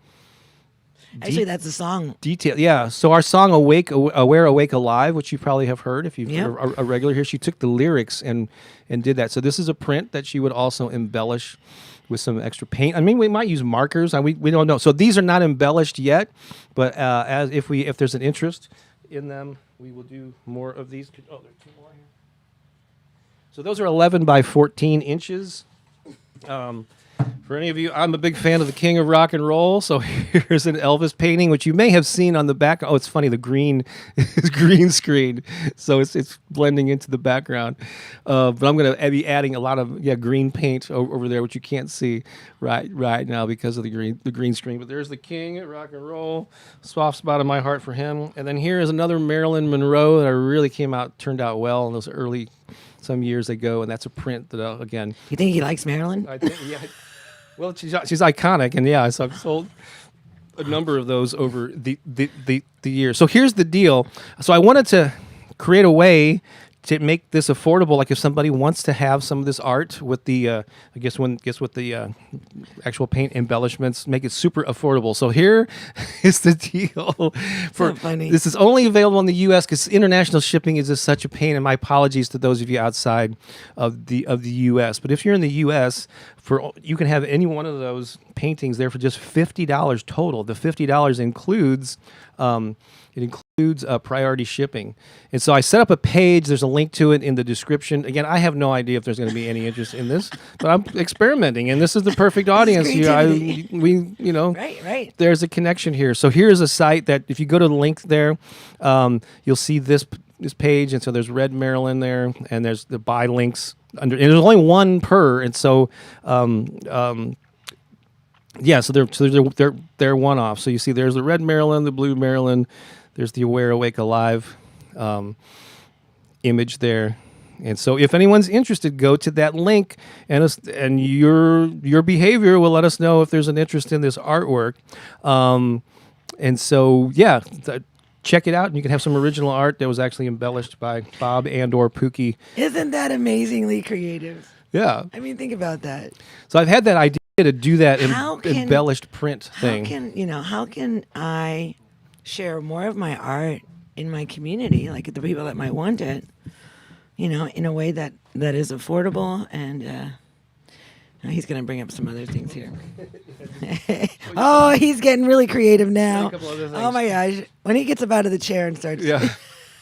Actually, that's a song. Detail. Yeah. So our song "Awake, Aware, Awake, Alive," which you probably have heard if you're a regular here. She took the lyrics and did that. So this is a print that she would also embellish with some extra paint. I mean, we might use markers. We don't know. So these are not embellished yet, but if there's an interest in them, we will do more of these. Oh, there are 2 more here. So those are 11 by 14 inches. For any of you, I'm a big fan of the King of Rock and Roll. So here's an Elvis painting, which you may have seen on the back. Oh, it's funny. The green is green screen, so it's blending into the background. But I'm going to be adding a lot of green paint over there, which you can't see right now because of the green screen. But there's the King of Rock and Roll. Soft spot in my heart for him. And then here is another Marilyn Monroe that really turned out well in those early some years ago, and that's a print that again. You think he likes Marilyn? I think, yeah. Well, she's iconic, and so I've sold a number of those over the years. So here's the deal. So I wanted to create a way to make this affordable. Like if somebody wants to have some of this art with the, with the actual paint embellishments, make it super affordable. So here is the deal. This is only available in the U.S. because international shipping is just such a pain. And my apologies to those of you outside of the U.S. But if you're in the U.S., you can have any one of those paintings there for just $50 total. The $50 includes. It includes priority shipping. And so I set up a page. There's a link to it in the description. Again, I have no idea if there's going to be any interest in this, but I'm experimenting, and this is the perfect audience here. Right. There's a connection here. So here's a site that if you go to the link there, you'll see this page. And so there's Red Maryland there, and there's the buy links under. And there's only one per, and so. Yeah, so they're one off. So you see, there's the Red Maryland, the Blue Maryland. There's the Aware, Awake, Alive image there. And so, if anyone's interested, go to that link, and your behavior will let us know if there's an interest in this artwork. And so, check it out, and you can have some original art that was actually embellished by Bob and/or Pooki. Isn't that amazingly creative? Yeah. I mean, think about that. So I've had that idea to do that embellished print thing. How can I share more of my art in my community, like the people that might want it, in a way that is affordable and he's going to bring up some other things here. Oh, he's getting really creative now. Oh my gosh. When he gets up out of the chair and starts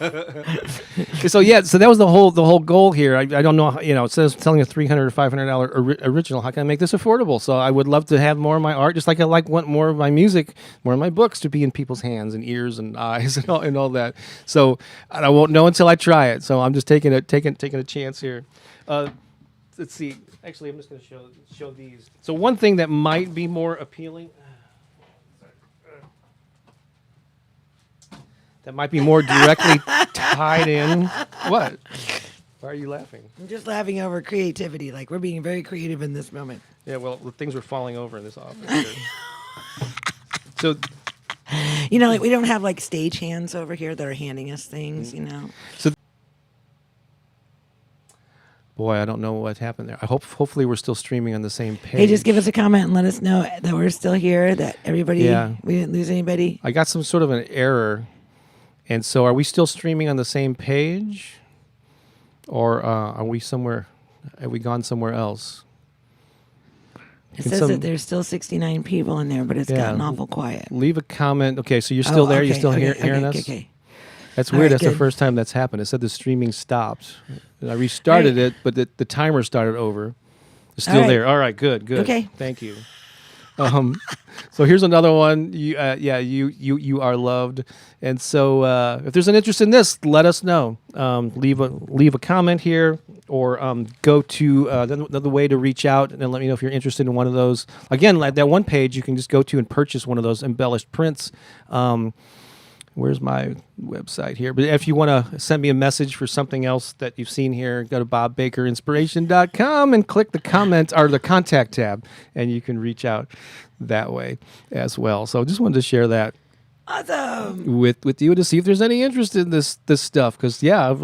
so that was the whole goal here. I don't know, it says selling a $300 or $500 original. How can I make this affordable? So I would love to have more of my art, just like I want more of my music, more of my books to be in people's hands and ears and eyes and all that. So I won't know until I try it. So I'm just taking a chance here. Let's see. Actually, I'm just going to show these. So one thing that might be more appealing. That might be more directly tied in. What? Why are you laughing? I'm just laughing over creativity. Like, we're being very creative in this moment. Yeah, well, the things were falling over in this office. So, we don't have like stage hands over here that are handing us things, So Boy, I don't know what happened there. Hopefully we're still streaming on the same page. Hey, just give us a comment and let us know that we're still here, that everybody, Yeah. we didn't lose anybody. I got some sort of an error. And so are we still streaming on the same page? Or are we somewhere, have we gone somewhere else? It says that there's still 69 people in there, but it's gotten awful quiet. Leave a comment. Okay, so you're still there? Okay, You're still hearing us? Okay. That's All weird. right, That's the good. first time that's happened. It said the streaming stopped. And I restarted it, but the timer started over. It's still All right. there. All right, good. Okay. Thank you. So here's another one. You are loved. And so if there's an interest in this, let us know. Leave a comment here, or go to another way to reach out and let me know if you're interested in one of those. Again, like that one page, you can just go to and purchase one of those embellished prints. Where's my website here? But if you want to send me a message for something else that you've seen here, go to bobbakerinspiration.com and click the comment or the contact tab, and you can reach out that way as well. So just wanted to share that Awesome. with you to see if there's any interest in this stuff, because there's.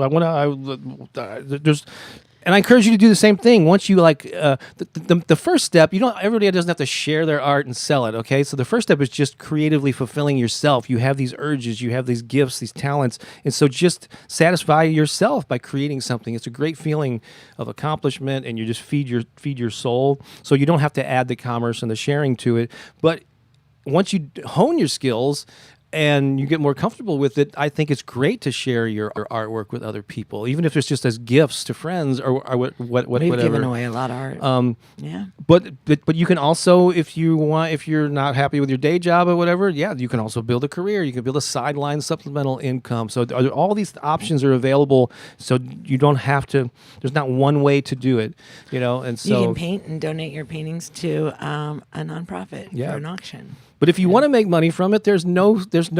And I encourage you to do the same thing. Once you the first step, everybody doesn't have to share their art and sell it, okay? So the first step is just creatively fulfilling yourself. You have these urges, you have these gifts, these talents, and so just satisfy yourself by creating something. It's a great feeling of accomplishment, and you just feed your soul. So you don't have to add the commerce and the sharing to it. But once you hone your skills and you get more comfortable with it, I think it's great to share your artwork with other people, even if it's just as gifts to friends or We've whatever. given away a lot of art. Yeah. But you can also, if you're not happy with your day job or whatever, you can also build a career. You can build a sideline supplemental income. So all these options are available. So you don't have to. There's not one way to do it, And so you can paint and donate your paintings to a nonprofit for an auction. But if you want to make money from it, there's no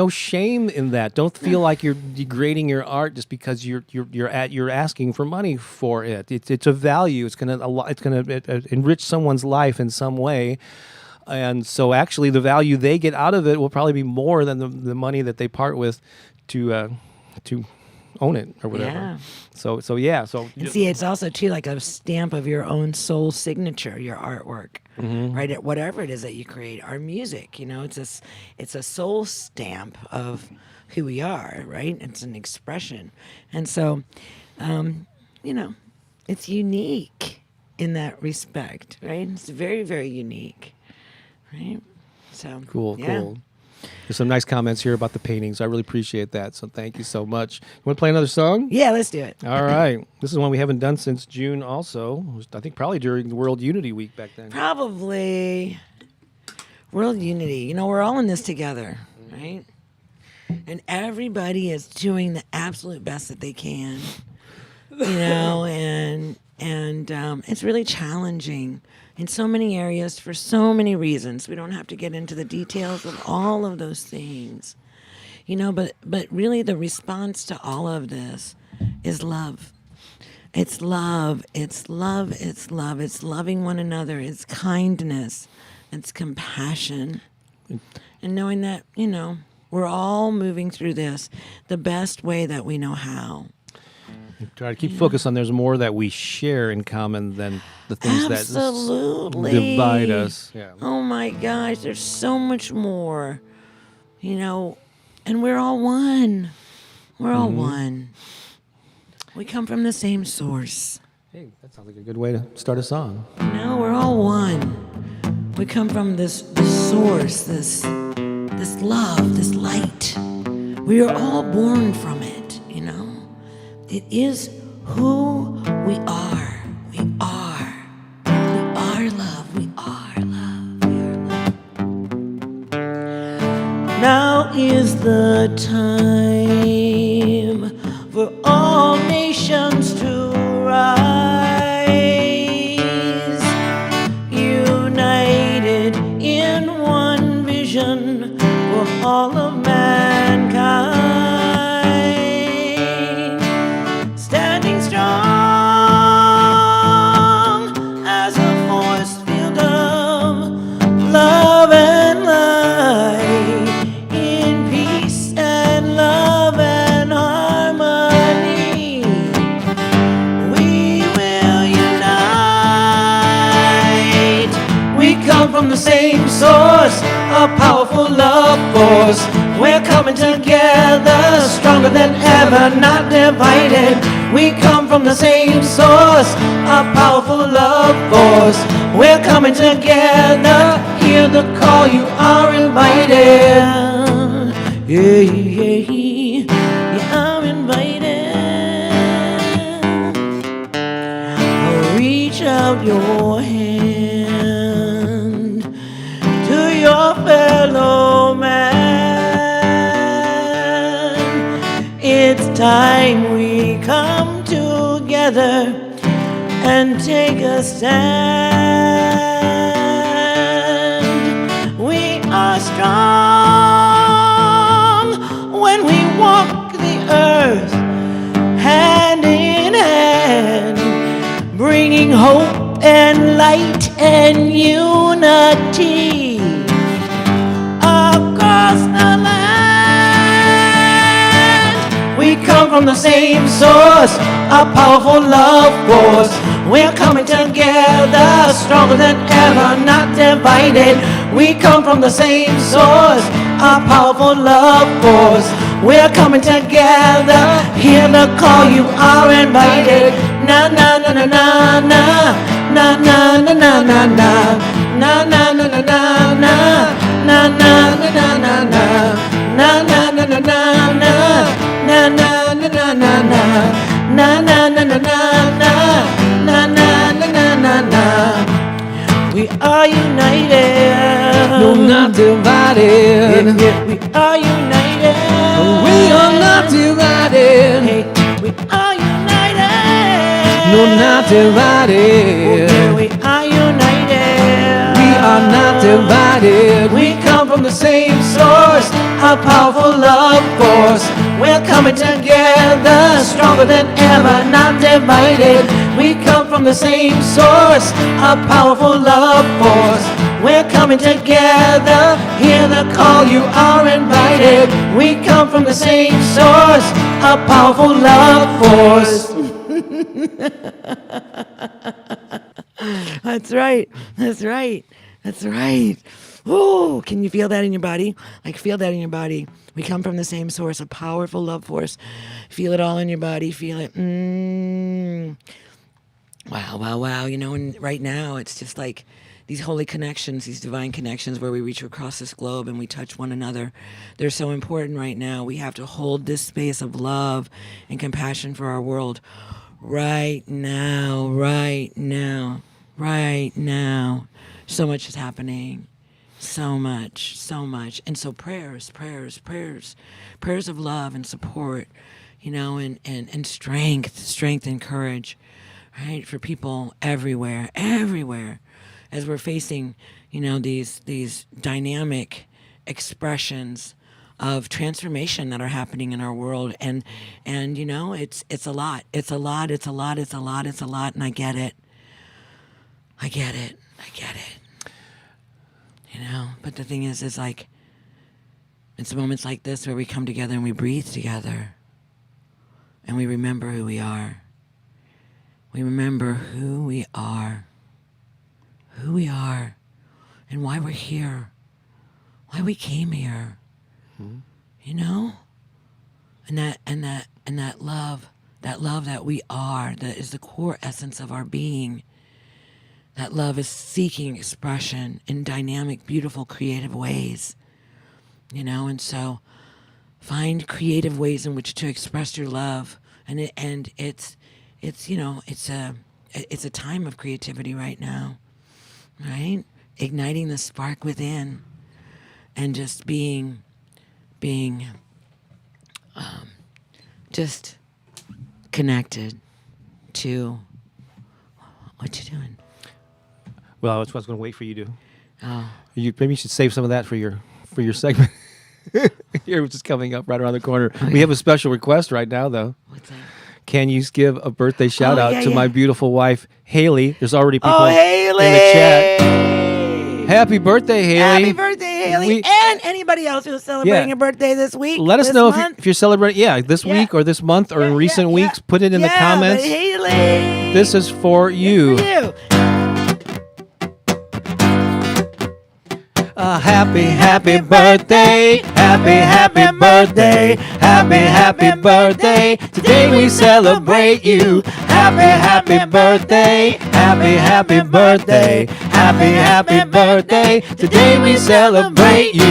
shame in that. Don't feel like you're degrading your art just because you're asking for money for it. It's a value. It's gonna enrich someone's life in some way, and so actually the value they get out of it will probably be more than the money that they part with to own it or whatever. Yeah. So And see, it's also too like a stamp of your own soul signature, your artwork, right? At whatever it is that you create, our music, it's a soul stamp of who we are, right? It's an expression, and so, it's unique in that respect, right? It's very, very unique, right? So Cool. There's some nice comments here about the paintings. I really appreciate that. So thank you so much. You want to play another song? Yeah, let's do it. All right. This is one we haven't done since June also. I think probably during the World Unity Week back then. Probably World Unity. We're all in this together, right? And everybody is doing the absolute best that they can, and it's really challenging in so many areas for so many reasons. We don't have to get into the details of all of those things, but really the response to all of this is love. It's love. It's love. It's love. It's loving one another. It's kindness. It's compassion. And knowing that, we're all moving through this the best way that we know how. Try to keep focus on there's more that we share in common than the things Absolutely. that divide us. Yeah. Oh my gosh, there's so much more, and we're all one. We're all one. We come from the same source. Hey, that sounds like a good way to start a song. We're all one. We come from this source, this love, this light. We are all born from it, It is who we are. We are. We are love. We are love. We are love. Now is the time for all nations to rise, united in one vision for all of mankind. Standing strong as a force field of love and light, in peace and love and harmony. coming together, stronger than ever, not divided. We come from the same source, a powerful love force. We're coming together, hear the call, you are invited. Yeah, yeah, you are invited. Reach out your hand to your fellow man. It's time we come together and take a stand. We are strong when we walk the earth hand in hand, bringing hope and light and unity across the land. We come from the same source, a powerful love force. We're coming together, stronger than ever, not divided. We come from the same source, a powerful love force. We're coming together, hear the call, you are invited. Na na na na na na, na na na na na na, na na na na na na, na na na na na na, na na na na na na, na na na na na na, na na na na na, na na na na na. We are united. No, not divided. We are united. We are not divided. Hey, we are united. No, not divided. Yeah, we are united. We are not divided. We come from the same source, a powerful love force. We're coming together, stronger than ever, not divided. We come from the same source, a powerful love force. We're coming together, hear the call, you are invited. We come from the same source, a powerful love force. That's right, that's right, that's right. Ooh, can you feel that in your body? Like, feel that in your body. We come from the same source, a powerful love force. Feel it all in your body, feel it. Wow, wow, wow. You know, and right now it's just like these holy connections, these divine connections where we reach across this globe and we touch one another. They're so important right now. We have to hold this space of love and compassion for our world right now, right now, right now. So much is happening. So much, so much. And so prayers of love and support, you know, and strength and courage, right? For people everywhere, as we're facing, you know, these dynamic expressions of transformation that are happening in our world. And you know, it's a lot, and I get it. You know, but the thing is like, it's moments like this where we come together and we breathe together and we remember who we are. We remember who we are, and why we're here, why we came here, you know, and that love that we are, that is the core essence of our being. That love is seeking expression in dynamic, beautiful, creative ways, you know, and so find creative ways in which to express your love, and it's you know, it's a time of creativity right now, right? Igniting the spark within, and just being just connected to what you're doing. Well, that's what I was going to wait for you to. Oh. Maybe you should save some of that for your segment. Here, which is coming up right around the corner. We have a special request right now, though. What's that? Can you give a birthday shout out to yeah. my beautiful wife, Haley? There's already people Haley! in the chat. Happy birthday, Haley. Happy birthday, Haley. And anybody else who's celebrating a birthday this week. Let us know month. if you're celebrating, this week or this month or in recent weeks. Put it in the comments. But Haley, this is for you. It's for you. Happy birthday, happy birthday, happy birthday. Today we celebrate you. Happy birthday, happy birthday, happy birthday. Today we celebrate you.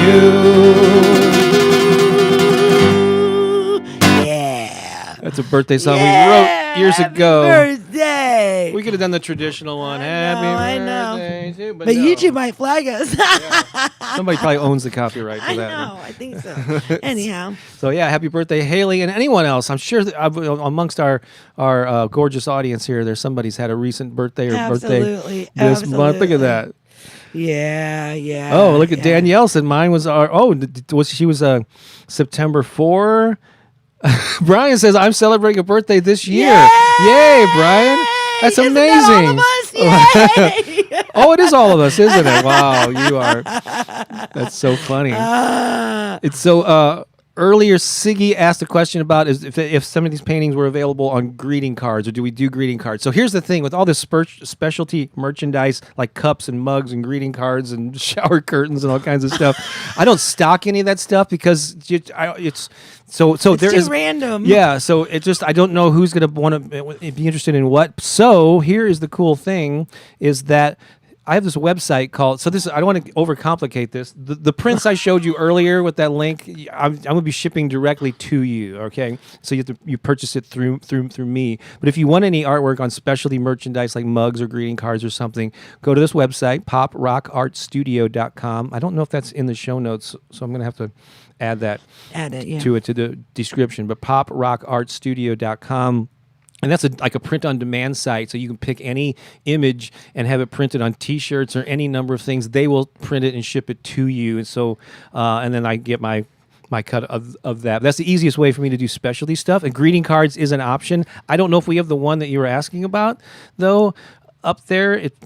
Yeah. That's a birthday song we wrote years ago. Birthday. We could have done the traditional one. I know. Birthday too, But no. YouTube might flag us. Somebody probably owns the copyright for I that. know. I think so. Anyhow. So yeah, happy birthday, Haley, and anyone else. I'm sure that amongst our gorgeous audience here, there's somebody's had a recent birthday or Absolutely. birthday this month. Look at that. Yeah. Oh, look at Danielle said mine was she was September 4. Brian says I'm celebrating a birthday this year. Yay, Brian! That's Isn't amazing. that all of us? Yay! Oh, it is all of us, isn't it? Wow, you are. That's so funny. It's so. Earlier, Siggy asked a question about if some of these paintings were available on greeting cards, or do we do greeting cards? So here's the thing: with all this specialty merchandise like cups and mugs and greeting cards and shower curtains and all kinds of stuff, I don't stock any of that stuff because it's so It's there too is random. Yeah, so it just I don't know who's going to want to be interested in what. So here is the cool thing: is that I have this website called. So this I don't want to overcomplicate this. The prints I showed you earlier with that link, I'm going to be shipping directly to you. Okay, so you purchase it through me. But if you want any artwork on specialty merchandise like mugs or greeting cards or something, go to this website poprockartstudio.com. I don't know if that's in the show notes, so I'm going to have to add it to the description. But poprockartstudio.com. And that's like a print-on-demand site, so you can pick any image and have it printed on T-shirts or any number of things. They will print it and ship it to you, and so and then I get my cut of that. That's the easiest way for me to do specialty stuff. And greeting cards is an option. I don't know if we have the one that you were asking about, though. Up there, it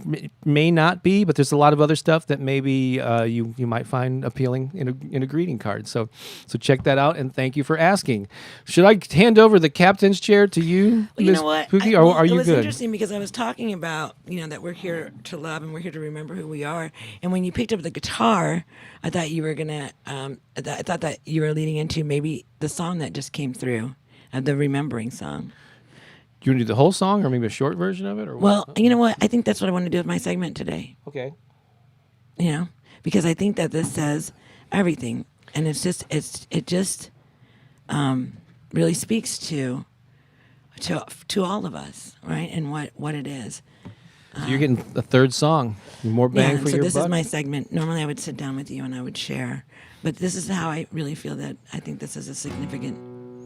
may not be, but there's a lot of other stuff that maybe you might find appealing in a greeting card. So check that out, and thank you for asking. Should I hand over the captain's chair to you, Well, you know what? Pookie, or are you good? It was interesting because I was talking about, that we're here to love and we're here to remember who we are. And when you picked up the guitar, I thought you were gonna. I thought that you were leading into maybe the song that just came through, the remembering song. Do you want to do the whole song, or maybe a short version of it, or what? Well, you know what? I think that's what I want to do with my segment today. Okay. Because I think that this says everything, and it just really speaks to all of us, right? And what it is. So you're getting a third song, more bang for so your this buck. is my segment. Normally, I would sit down with you and I would share, but this is how I really feel that I think this is a significant.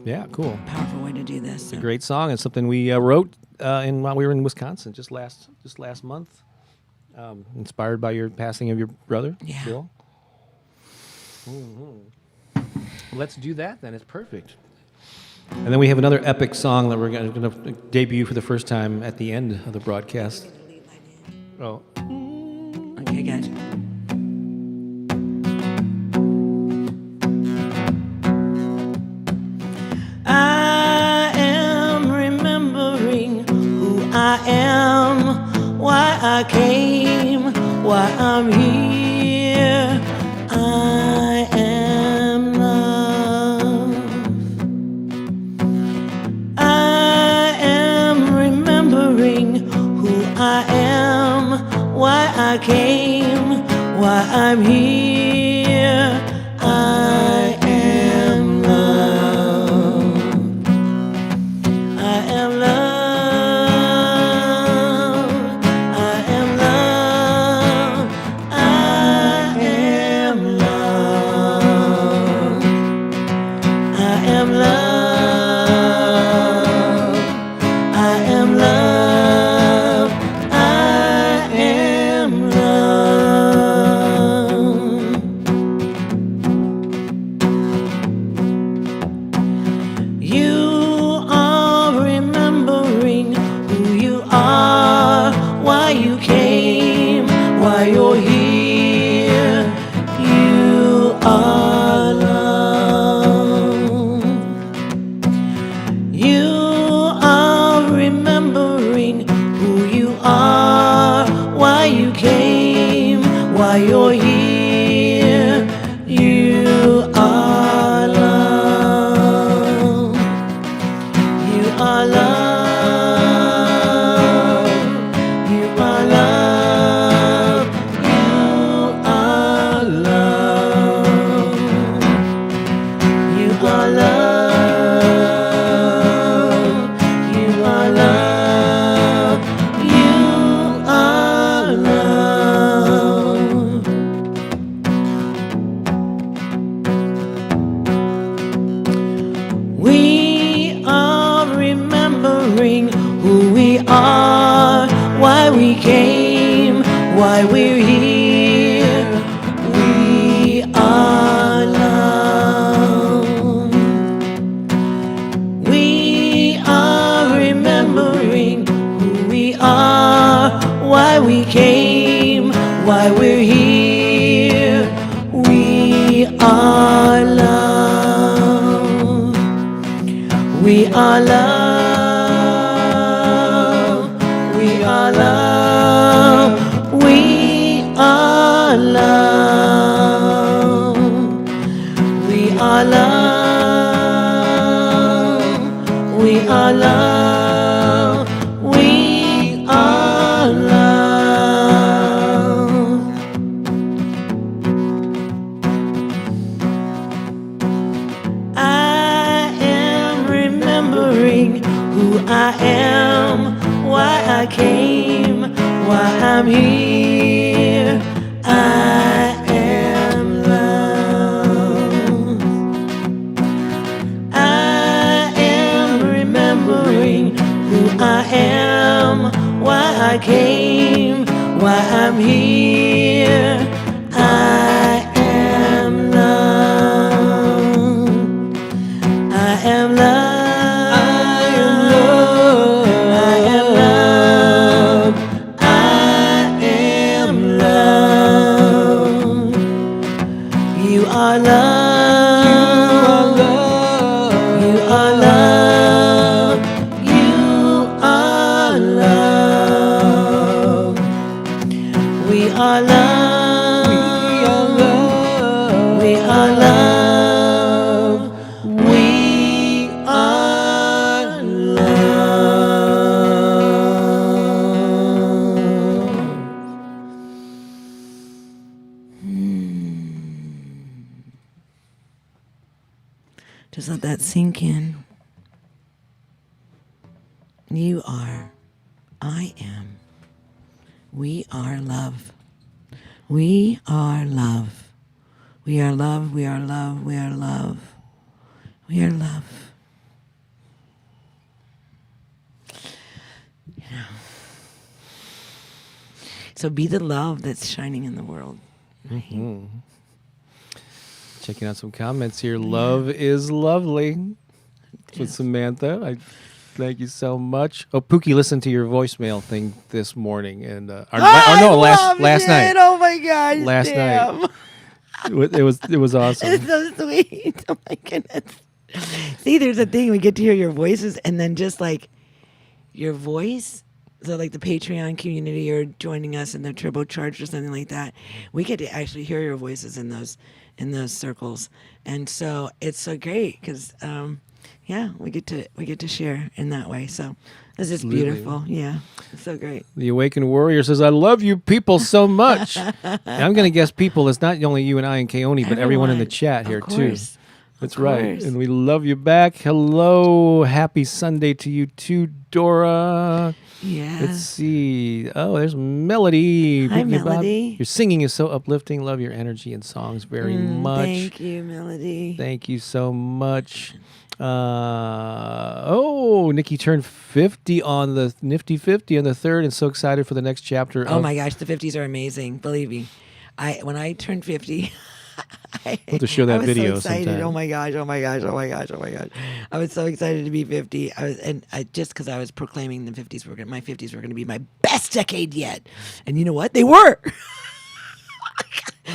Yeah, cool. Powerful way to do this. It's a great song. It's something we wrote while we were in Wisconsin just last month. Inspired by your passing of your brother, Yeah. Bill. Mm-hmm. Let's do that then. It's perfect. And then we have another epic song that we're going to debut for the first time at the end of the broadcast. Oh. Okay, gotcha. I am remembering who I am, why I came, why I'm here. I am love. I am remembering who I am, why I came, why I'm here. I am love. I am love. I am love. I am love. I am love. I am love. I am love. You are remembering who you are, why you came, why you're here. You are love. You are remembering who you are, why you came, why you're here. why we're here. We are love. We are love. We are love. We are love. We are love. We are love. We are love. I am remembering who I am, why I came, why I'm here. I am love. I am remembering who I am, why I came, why I'm here. I am love. I am love. I am love. I am love. You are love. You are love. You are love. We are love. We are love. We are love. Just let that sink in. You are. I am. We are love. We are love. We are love. We are love. We are love. We are love. You know. So be the love that's shining in the world. Checking out some comments here. Love is lovely. With Samantha. I thank you so much. Oh, Pookie listened to your voicemail thing this morning and last night. Oh my gosh. Last night. It was awesome. It's so sweet. Oh my goodness. See, there's a thing we get to hear your voices, and then just like your voice. So like the Patreon community or joining us in the turbocharged or something like that, we get to actually hear your voices in those circles, and so it's so great because we get to share in that way. So it's just beautiful. Yeah, it's so great. The Awakened Warrior says, "I love you people so much." And I'm going to guess people. It's not only you and I and Keone, but everyone in the chat here too. That's right. And we love you back. Hello. Happy Sunday to you too, Dora. Yeah. Let's see. Oh, there's Melody. Hi, Bob. Melody. Your singing is so uplifting. Love your energy and songs very much. Thank you, Melody. Thank you so much. Nikki turned 50 on the Nifty 50 on the 3rd and so excited for the next chapter. Oh my gosh, the 50s are amazing. Believe me. When I turned 50, we'll have to show that video so excited. sometime. Oh my gosh. I was so excited to be 50. Just because I was proclaiming my 50s were going to be my best decade yet. And you know what? They were.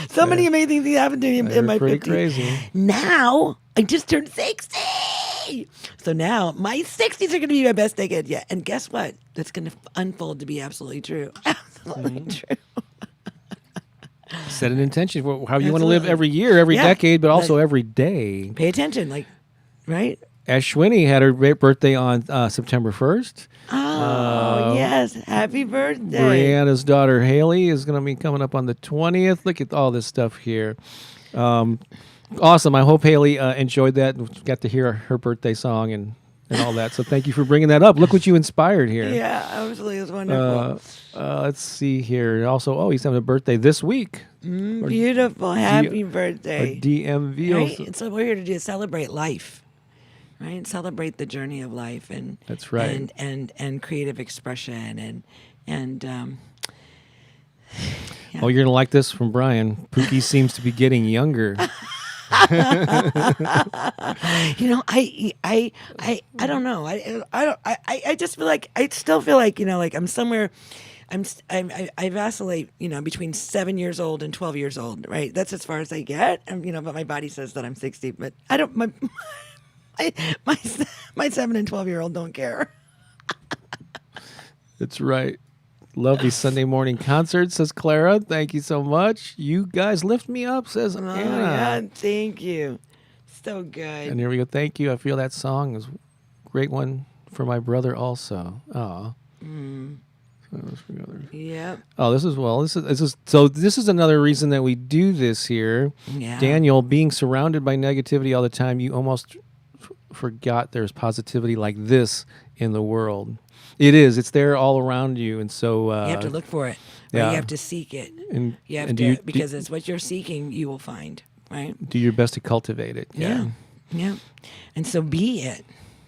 So many amazing things happened to me in my 50s. Crazy. Now, I just turned 60. So now, my 60s are going to be my best decade yet. And guess what? That's going to unfold to be absolutely true. Absolutely true. Set an intention for how you want to live every year, every decade, but also every day. Pay attention, right? Ashwini had her birthday on September 1st. Oh, yes. Happy birthday. Brianna's daughter, Haley, is going to be coming up on the 20th. Look at all this stuff here. Awesome. I hope Haley enjoyed that and got to hear her birthday song and all that. So thank you for bringing that up. Look what you inspired here. Yeah, absolutely. It was wonderful. Let's see here. Also, he's having a birthday this week. Beautiful. Happy birthday. DMV. Right? So we're here to celebrate life. Right? Celebrate the journey of life and that's right. And creative expression and Oh, you're gonna like this from Brian. Pookie seems to be getting younger. You know, I don't know. I just feel like I still feel like, you know, like I'm somewhere. I vacillate, between 7 years old and 12 years old, right? That's as far as I get. But my body says that I'm 60, but I don't, my, my, my 7 and 12-year-old don't care. That's right. Love these Sunday morning concerts, says Clara. Thank you so much. You guys lift me up, says Oh, Anna. yeah, thank you. So good. And here we go. Thank you. I feel that song is a great one for my brother also. Oh. Yep. Oh, this is another reason that we do this here. Yeah. Daniel, being surrounded by negativity all the time, you almost forgot there's positivity like this in the world. It is. It's there all around you, and so you have to look for it. Right? yeah. You have to seek it. And you have to, because it's what you're seeking, you will find. Right. Do your best to cultivate it. Yeah. Yeah. And so be it.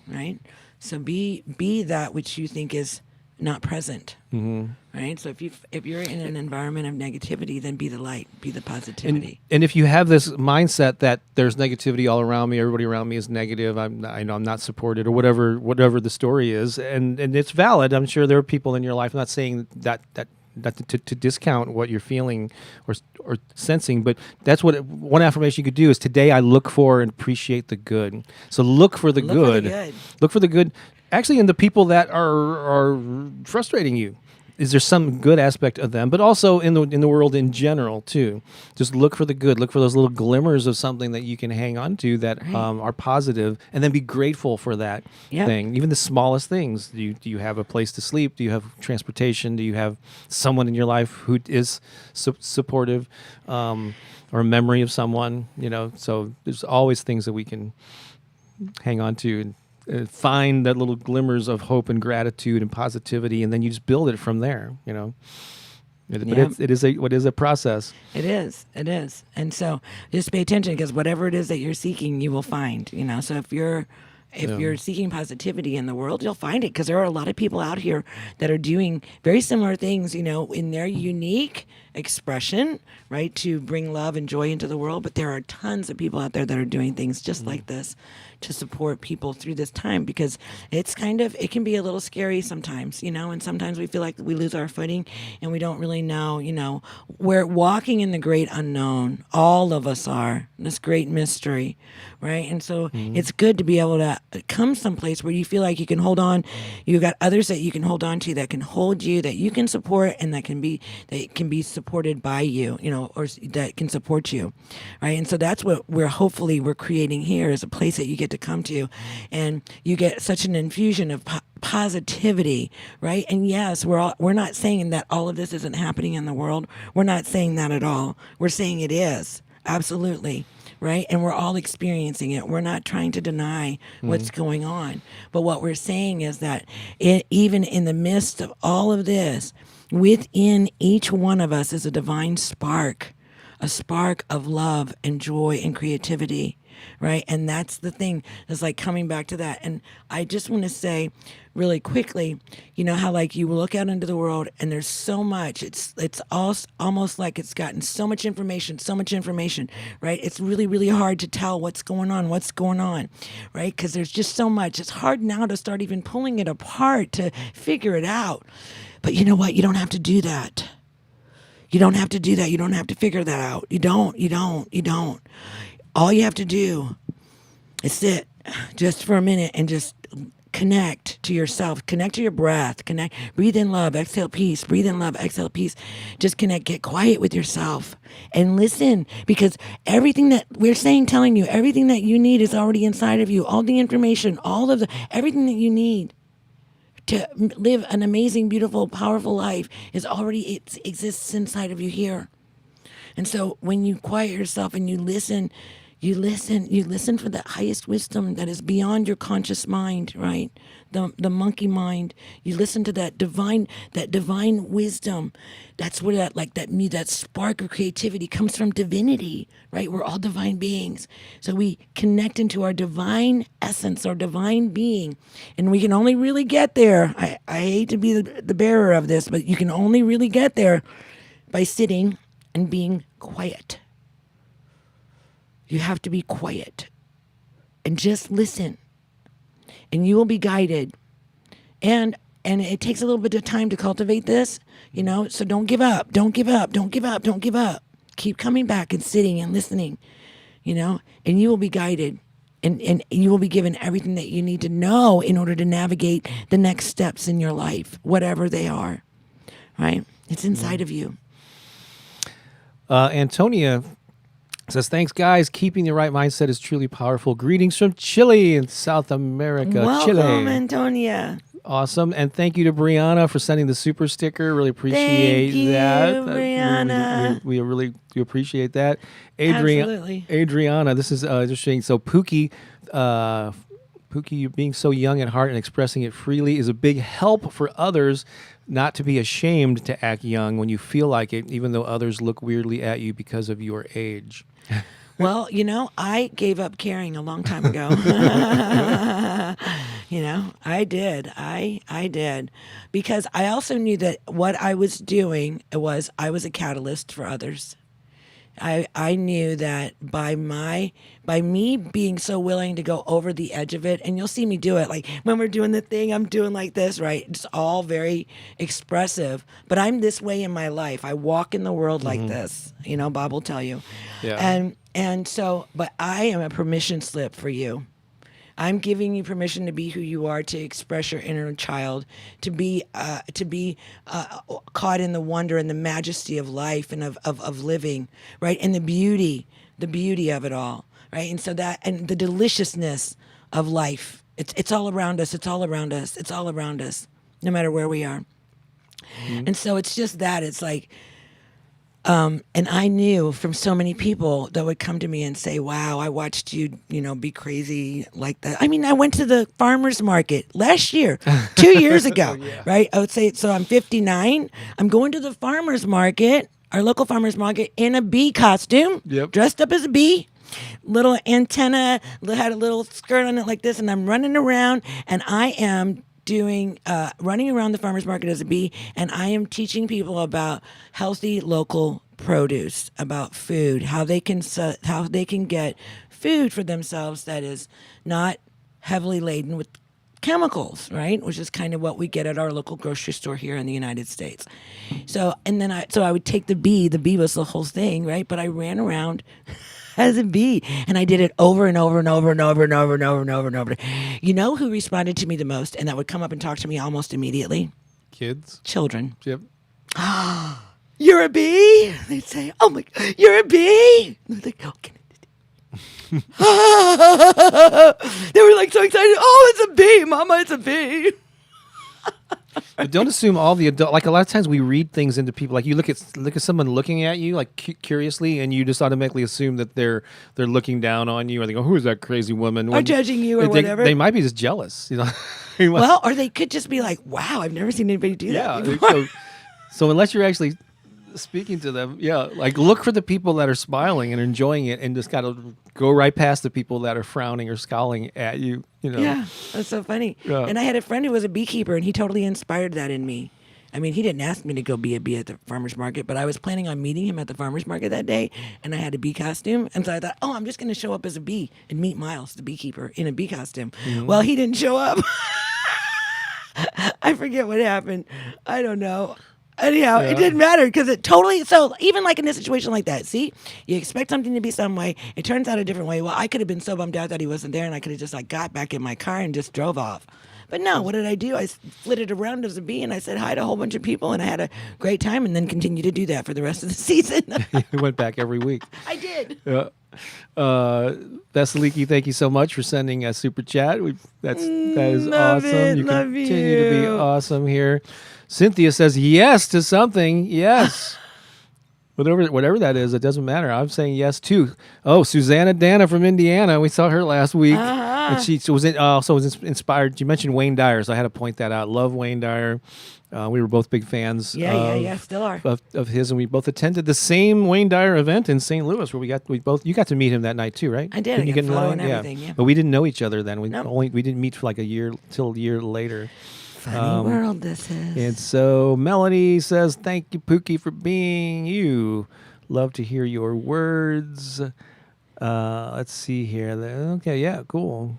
Right. So be that which you think is not present. Mm-hmm. Right. So if you're in an environment of negativity, then be the light, be the positivity. And if you have this mindset that there's negativity all around me, everybody around me is negative, I know I'm not supported, or whatever the story is, and it's valid. I'm sure there are people in your life. I'm not saying that to discount what you're feeling or sensing, but that's what one affirmation you could do is, today I look for and appreciate the good. So look for the good. Look for the good. Actually, in the people that are frustrating you, is there some good aspect of them? But also in the world in general too. Just look for the good. Look for those little glimmers of something that you can hang on to that are positive, and then be grateful for that thing. Even the smallest things. Do you have a place to sleep? Do you have transportation? Do you have someone in your life who is supportive, or a memory of someone? So there's always things that we can hang on to and find that little glimmers of hope and gratitude and positivity, and then you just build it from there. But it is a process. It is, and so just pay attention, because whatever it is that you're seeking, you will find. So if you're seeking positivity in the world, you'll find it, because there are a lot of people out here that are doing very similar things, in their unique expression, right, to bring love and joy into the world. But there are tons of people out there that are doing things just like this to support people through this time, because it can be a little scary sometimes, and sometimes we feel like we lose our footing and we don't really know, we're walking in the great unknown. All of us are, this great mystery, right? And so it's good to be able to come someplace where you feel like you can hold on. You've got others that you can hold on to, that can hold you, that you can support, and that can be supported by you, or that can support you, right? And so that's what we're creating here, is a place that you get to come to, and you get such an infusion of positivity, right? And yes, we're not saying that all of this isn't happening in the world. We're not saying that at all. We're saying it is, absolutely, right? And we're all experiencing it. We're not trying to deny what's going on. But what we're saying is that even in the midst of all of this, within each one of us is a divine spark, a spark of love and joy and creativity, right? And that's the thing. It's like coming back to that. And I just want to say really quickly, how like you look out into the world and there's so much, it's all almost like it's gotten so much information, right? It's really, really hard to tell what's going on, right? Because there's just so much. It's hard now to start even pulling it apart to figure it out. But you know what? You don't have to do that. You don't have to do that. You don't have to figure that out. You don't. All you have to do is sit just for a minute and just connect to yourself, connect to your breath, breathe in love, exhale peace, breathe in love, exhale peace. Just connect, get quiet with yourself and listen, because everything that we're telling you, everything that you need is already inside of you. All the information, everything that you need to live an amazing, beautiful, powerful life it exists inside of you here. And so when you quiet yourself and you listen for the highest wisdom that is beyond your conscious mind, right? The monkey mind. You listen to that divine wisdom. That's where that spark of creativity comes from. Divinity, right? We're all divine beings. So we connect into our divine essence, our divine being. And we can only really get there. I hate to be the bearer of this, but you can only really get there by sitting and being quiet. You have to be quiet and just listen, and you will be guided. And and it takes a little bit of time to cultivate this, so don't give up, don't give up, don't give up, don't give up. Keep coming back and sitting and listening, and you will be guided, and you will be given everything that you need to know in order to navigate the next steps in your life, whatever they are, right? It's inside of you. Antonia says, thanks, guys. Keeping the right mindset is truly powerful. Greetings from Chile in South America. Welcome, Chile. Antonia. Awesome. And thank you to Brianna for sending the super sticker. Really appreciate Thank you, that. Brianna. We really do appreciate that. Absolutely. Adriana, this is interesting. So Pooki, you being so young at heart and expressing it freely is a big help for others not to be ashamed to act young when you feel like it, even though others look weirdly at you because of your age. Well, I gave up caring a long time ago. I did. I did. Because I also knew that what I was doing was I was a catalyst for others. I knew that by me being so willing to go over the edge of it, and you'll see me do it. Like when we're doing the thing, I'm doing like this, right? It's all very expressive, but I'm this way in my life. I walk in the world like this, Bob will tell you. Yeah. And so, but I am a permission slip for you. I'm giving you permission to be who you are, to express your inner child, to be caught in the wonder and the majesty of life and of living, right? And the beauty of it all, right? And so and the deliciousness of life. It's all around us. It's all around us. It's all around us, no matter where we are. And so it's just that. It's like, and I knew from so many people that would come to me and say, wow, I watched you, be crazy like that. I mean, I went to the farmer's market last year, 2 years ago, right? I would say, so I'm 59. I'm going to the farmer's market, our local farmer's market, in a bee costume, dressed up as a bee. Little antenna, had a little skirt on it like this, and I'm running around, and I am running around the farmer's market as a bee, and I am teaching people about healthy local produce, about food, how they can get food for themselves that is not heavily laden with chemicals, right? Which is kind of what we get at our local grocery store here in the United States. So, and then I would take the bee. The bee was the whole thing, right? But I ran around as a bee, and I did it over and over and over and over and over and over and over and over. You know who responded to me the most, and that would come up and talk to me almost immediately? Kids. Children. Yep. You're a bee? They'd say, oh my God, you're a bee? They'd like, oh, can they were like so excited. Oh, it's a bee, Mama, it's a bee. But don't assume all the adult. Like a lot of times we read things into people. Like you look at someone looking at you like curiously, and you just automatically assume that they're looking down on you, or they go, "Who is that crazy woman?" Or judging you, or whatever. They might be just jealous, Well, or they could just be like, "Wow, I've never seen anybody do that before." So unless you're actually speaking to them, like look for the people that are smiling and enjoying it, and just gotta go right past the people that are frowning or scowling at you. Yeah, that's so funny. Yeah. And I had a friend who was a beekeeper, and he totally inspired that in me. I mean, he didn't ask me to go be a bee at the farmer's market, but I was planning on meeting him at the farmer's market that day, and I had a bee costume, and so I thought, I'm just going to show up as a bee and meet Miles, the beekeeper, in a bee costume. Mm-hmm. Well, he didn't show up. I forget what happened. I don't know. Anyhow, it didn't matter because it totally, so even like in a situation like that, see, you expect something to be some way, it turns out a different way. Well, I could have been so bummed out that he wasn't there, and I could have just like got back in my car and just drove off. But no, what did I do? I flitted around as a bee, and I said hi to a whole bunch of people, and I had a great time, and then continued to do that for the rest of the season. You went back every week. I did. Veseliki, thank you so much for sending a super chat. That is awesome. You continue to be awesome here. Cynthia says yes to something. Yes. Whatever that is, it doesn't matter. I'm saying yes too. Oh, Susanna Dana from Indiana. We saw her last week. And she was also inspired. You mentioned Wayne Dyer, so I had to point that out. Love Wayne Dyer. We were both big fans. Still are of his, and we both attended the same Wayne Dyer event in St. Louis, where you got to meet him that night too, right? I did. Didn't you get and everything. Yeah. But we didn't know each other then. We Nope. we didn't meet for like a year later. Funny world this is. And so Melody says, "Thank you, Pooki, for being you. Love to hear your words." Let's see here. Okay, yeah, cool.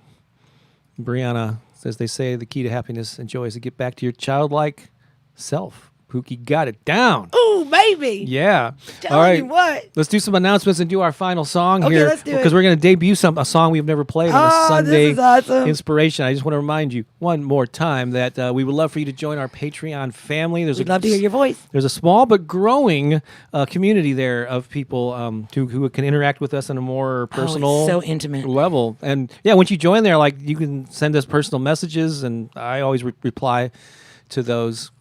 Brianna As they say, the key to happiness and joy is to get back to your childlike self. Pooki got it down. Ooh, baby. Yeah. Telling All right. you what. Let's do some announcements and do our final song Okay, here. let's do it. Because we're going to debut a song we've never played on a Sunday this is awesome. Inspiration. I just want to remind you one more time that we would love for you to join our Patreon family. We'd love to hear your voice. There's a small but growing community there of people who can interact with us on a more personal, so intimate level. And yeah, once you join there, like you can send us personal messages, and I always reply to those.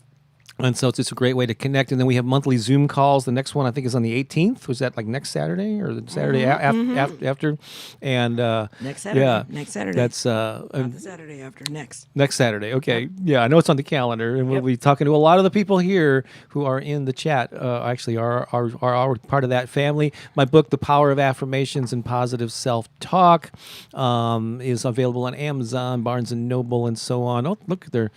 And so it's just a great way to connect. And then we have monthly Zoom calls. The next one, I think, is on the 18th. Was that like next Saturday or the Saturday after? And next Saturday. Yeah, next Saturday. That's not the Saturday after. Next Saturday. Okay. Yeah, I know it's on the calendar, and we'll be talking to a lot of the people here who are in the chat. Actually, are part of that family. My book, The Power of Affirmations and Positive Self-Talk, is available on Amazon, Barnes and Noble, and so on. Oh, look, there's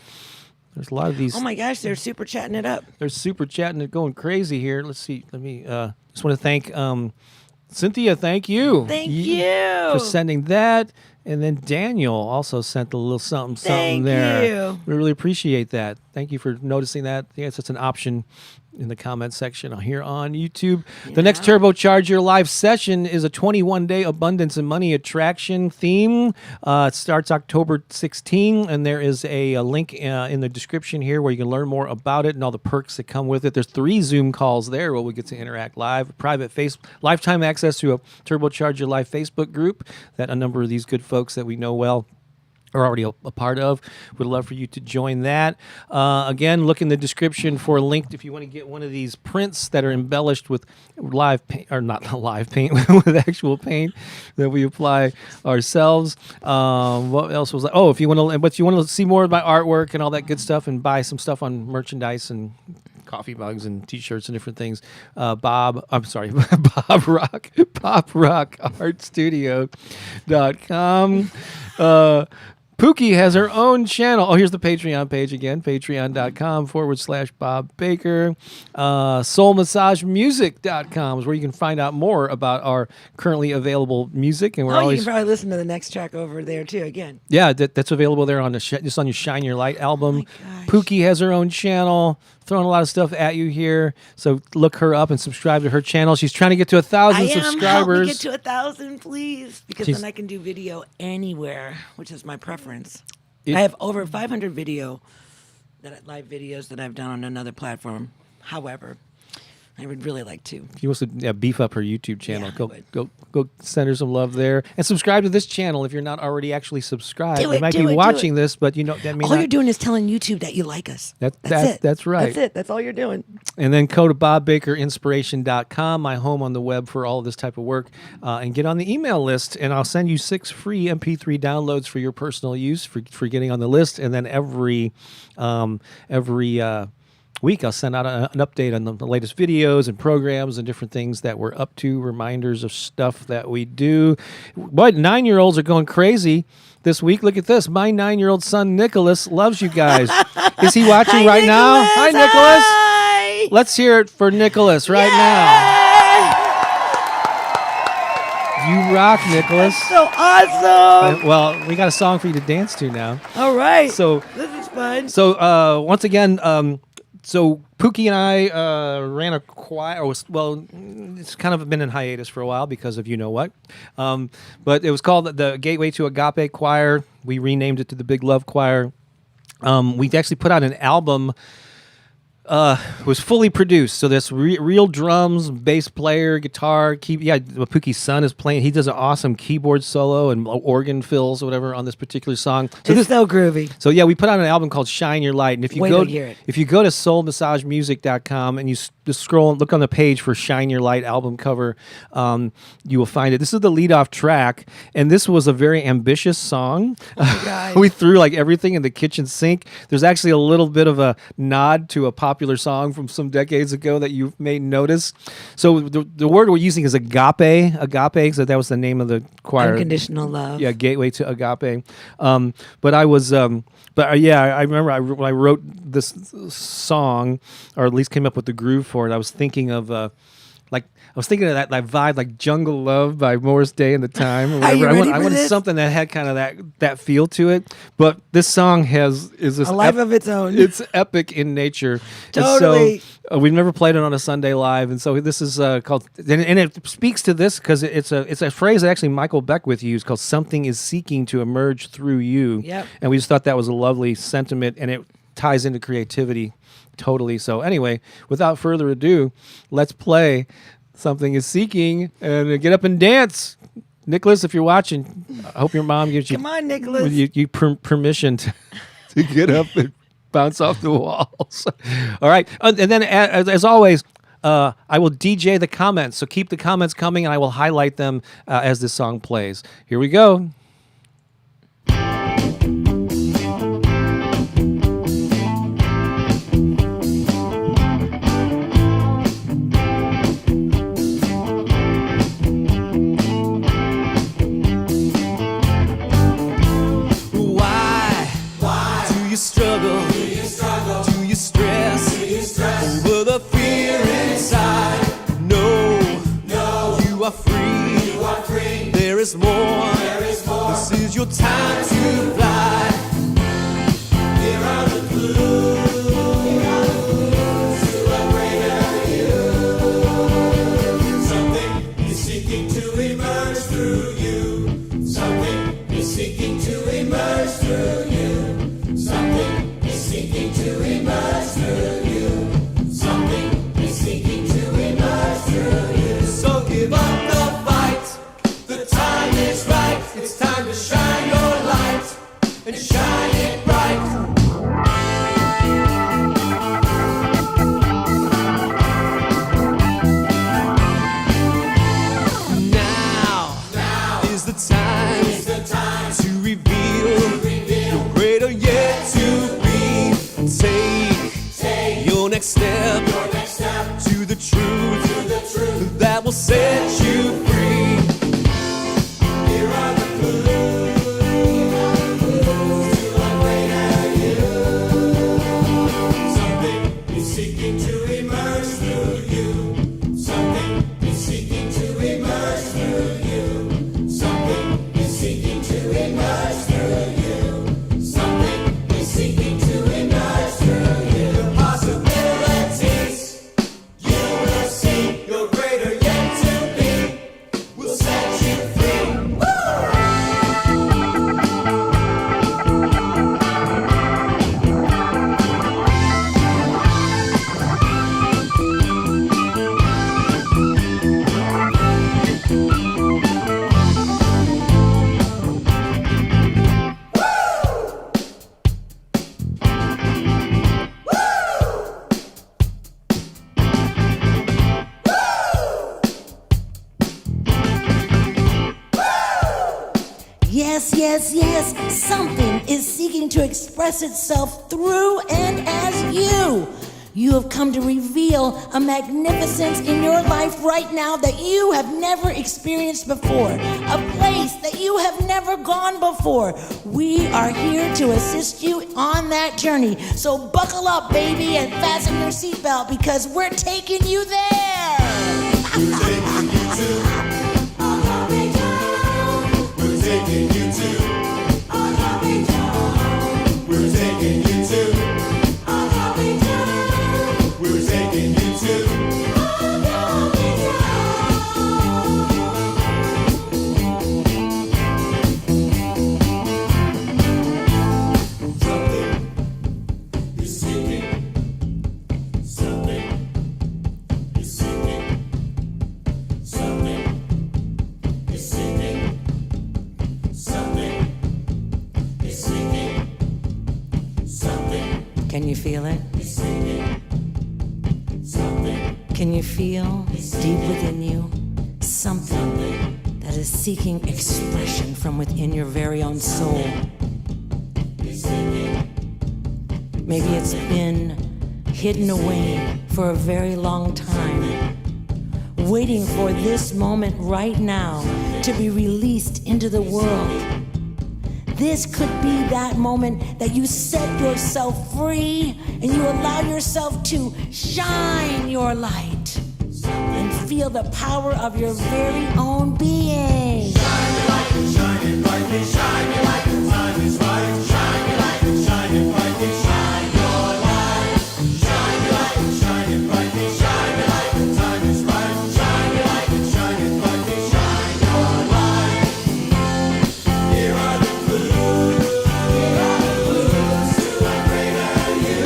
a lot of these. Oh my gosh, they're super chatting it up. They're super chatting it, going crazy here. Let's see. Let me just want to thank Cynthia. Thank you. Thank you for sending that. And then Daniel also sent a little something there. Thank you. We really appreciate that. Thank you for noticing that. Yes, it's an option in the comment section here on YouTube. Yeah. The next Turbocharge Your Live session is a 21-day abundance and money attraction theme. It starts October 16, and there is a link in the description here where you can learn more about it and all the perks that come with it. There's 3 Zoom calls there where we get to interact live, private lifetime access to a Turbocharge Your Life Facebook group that a number of these good folks that we know well are already a part of. Would love for you to join that. Again, look in the description for a link if you want to get one of these prints that are embellished with live paint, or not live paint, with actual paint that we apply ourselves. What else was that? Oh, if you want to see more of my artwork and all that good stuff and buy some stuff on merchandise and coffee mugs and T-shirts and different things. Pop Rock Art Studio.com. Pooki has her own channel. Oh, here's the Patreon page again. Patreon.com/Bob Baker. SoulMassageMusic.com is where you can find out more about our currently available music. And you can probably listen to the next track over there too. Again. Yeah, that's available there on just on your Shine Your Light album. Pooki has her own channel. Throwing a lot of stuff at you here, so look her up and subscribe to her channel. She's trying to get to 1,000 subscribers. Help me get to 1,000, please, because then I can do video anywhere, which is my preference. I have over 500 live videos that I've done on another platform. However, I would really like to. She wants to beef up her YouTube channel. Go send her some love there. And subscribe to this channel if you're not already actually subscribed. You might be watching this, but that means all you're doing is telling YouTube that you like us. That's it. That's right. That's it. That's all you're doing. And then go to BobBakerInspiration.com, my home on the web for all of this type of work, and get on the email list. And I'll send you 6 free MP3 downloads for your personal use for getting on the list. And then every week I'll send out an update on the latest videos and programs and different things that we're up to, reminders of stuff that we do. But 9-year-olds are going crazy this week. Look at this. My 9-year-old son Nicholas loves you guys. Is he watching right now? Hi, Nicholas. Hi. Let's hear it for Nicholas right now. You rock, Nicholas. That's so awesome. Well, we got a song for you to dance to now. All right. So this is fun. So once again, so Pooki and I ran a choir. It's kind of been in hiatus for a while because of you know what. But it was called the Gateway to Agape Choir. We renamed it to the Big Love Choir. We actually put out an album. Was fully produced, so there's real drums, bass player, guitar, Pooki's son is playing. He does an awesome keyboard solo and organ fills or whatever on this particular song. So it's so groovy. So yeah, we put out an album called Shine Your Light, and if you go to SoulMassageMusic.com and you just scroll and look on the page for Shine Your Light album cover, you will find it. This is the lead-off track, and this was a very ambitious song. Oh my God. We threw like everything in the kitchen sink. There's actually a little bit of a nod to a popular song from some decades ago that you may notice. So the word we're using is agape, so that was the name of the choir. Unconditional love. Yeah, Gateway to Agape. I remember when I wrote this song, or at least came up with the groove for it, I was thinking of like I was thinking of that vibe, like Jungle Love by Morris Day and the Time or Are you whatever. ready I for wanted this? something that had kind of that feel to it. But this song is this A life of its own. It's epic in nature. Totally. And so we've never played it on a Sunday live, and so this is called, and it speaks to this because it's a phrase that actually Michael Beckwith used called "Something is seeking to emerge through you." Yep. And we just thought that was a lovely sentiment, and it ties into creativity totally. So anyway, without further ado, let's play "Something is Seeking" and get up and dance. Nicholas, if you're watching, I hope your mom gives you Come on, Nicholas. permission to get up and bounce off the walls. All right. And then, as always, I will DJ the comments. So keep the comments coming, and I will highlight them as this song plays. Here we go. Struggle? Do you stress? Over the fear inside? No, you are free. There is more. This is your time to fly. Here are the clues to a greater you. Something is seeking to emerge through you. Something is seeking to emerge through you. Something is seeking to emerge through you. Something is seeking to emerge through you. So give up the fight. The time is right. It's time to shine your light and shine it bright. Now is the time to reveal your greater yet to be. Take your next step to the truth that will set you free. Here are the clues to a greater you. Something is seeking to emerge through you. Something is seeking to emerge through you. Something is seeking to emerge through you. Something is seeking to emerge through you. The possibilities you will see, your greater yet to be, will set you free. Woo! Yes, something is seeking to express itself through and as you. You have come to reveal a magnificence in your life right now that you have never experienced before, a place that you have never gone before. We are here to assist you on that journey. So buckle up, baby, and fasten your seatbelt because we're taking you there. We're taking you to. We're taking you to. We're taking you to. We're taking you to. Something is seeking. Something is seeking. Something is seeking. Something is seeking. Something Can you feel it? is seeking. Something Can you feel deep within you something that is seeking expression from within your very own soul? is seeking. Maybe it's been hidden away for a very long time, waiting for this moment right now to be released into the world. This could be that moment that you set yourself free and you allow yourself to shine your light and feel the power of your very own being. Shine your light, shine it brightly, shine your light, the time is right. Shine your light, shine it brightly, shine your light. Shine your light, shine it brightly, shine your light, the time is right. Shine your light, shine it brightly, shine your light. Here are the clues, here are the clues to a greater you.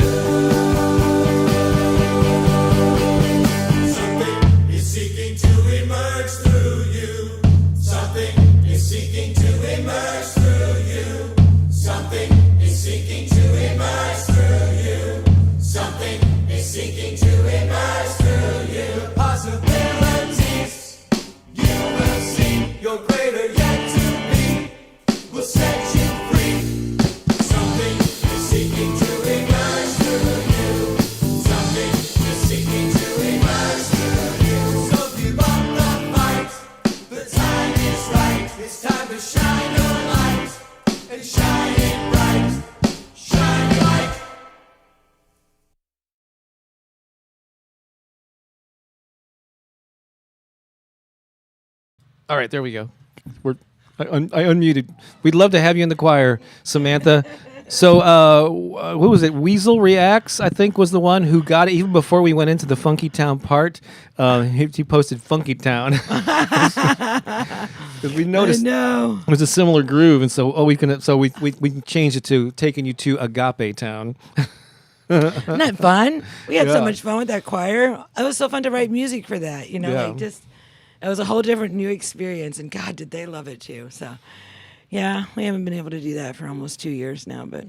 Something is seeking to emerge through you. Something is seeking to emerge through you. Something is seeking to emerge through you. Something is seeking to emerge through you. Possibilities you will see. Your greater yet to be will set you free. Something is seeking to emerge through you. Something is seeking to emerge through you. So give up the fight. The time is right. It's time to shine your light and shine it bright. Shine your light. All right, there we go. I unmuted. We'd love to have you in the choir, Samantha. So, who was it? Weasel Reacts, I think, was the one who got it even before we went into the Funky Town part. He posted Funky Town. 'Cause we noticed No. it was a similar groove, and so we changed it to Taking You to Agape Town. Isn't that fun? We had Yeah. so much fun with that choir. It was so fun to write music for that. You know, Yeah. like just it was a whole different new experience, and God, did they love it too. So, yeah, we haven't been able to do that for almost 2 years now, but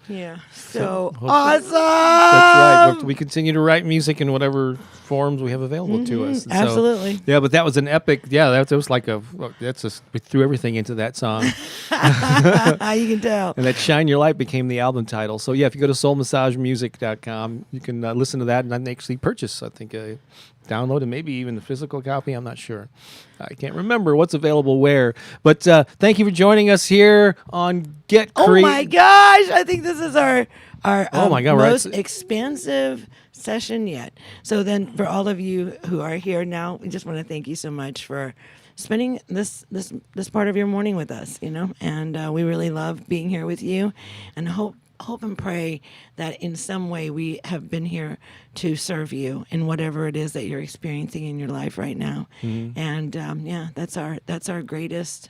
yeah, so awesome. That's right. We continue to write music in whatever forms we have available to us. And so- Absolutely. yeah, but that was an epic. Yeah, that was like we threw everything into that song. You can tell. And that Shine Your Light became the album title. So yeah, if you go to soulmassagemusic.com, you can listen to that and then actually purchase, I think, download and maybe even the physical copy. I'm not sure. I can't remember what's available where. But thank you for joining us here on Get Oh my gosh! I think this is our Oh my God, right. most expansive session yet. So then, for all of you who are here now, we just want to thank you so much for spending this part of your morning with us. You know, and we really love being here with you, and hope and pray that in some way we have been here to serve you in whatever it is that you're experiencing in your life right now. And yeah, that's our greatest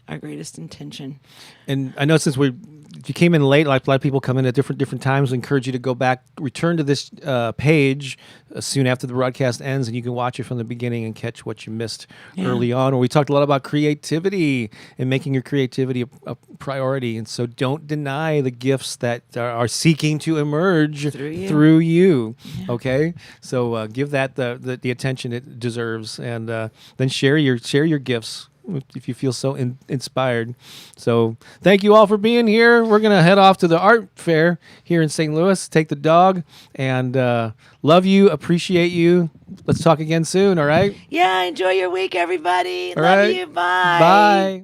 intention. And I know since you came in late, like a lot of people come in at different times. We encourage you to go back, return to this page soon after the broadcast ends, and you can watch it from the beginning and catch what you missed early on. Where we talked a lot about creativity and making your creativity a priority. And so don't deny the gifts that are seeking to emerge through you. Yeah. Okay, so give that the attention it deserves, and then share your gifts if you feel so inspired. So thank you all for being here. We're going to head off to the art fair here in St. Louis, take the dog, and love you, appreciate you. Let's talk again soon, all right? Yeah, enjoy your week, everybody. All Love right. you. Bye. Bye.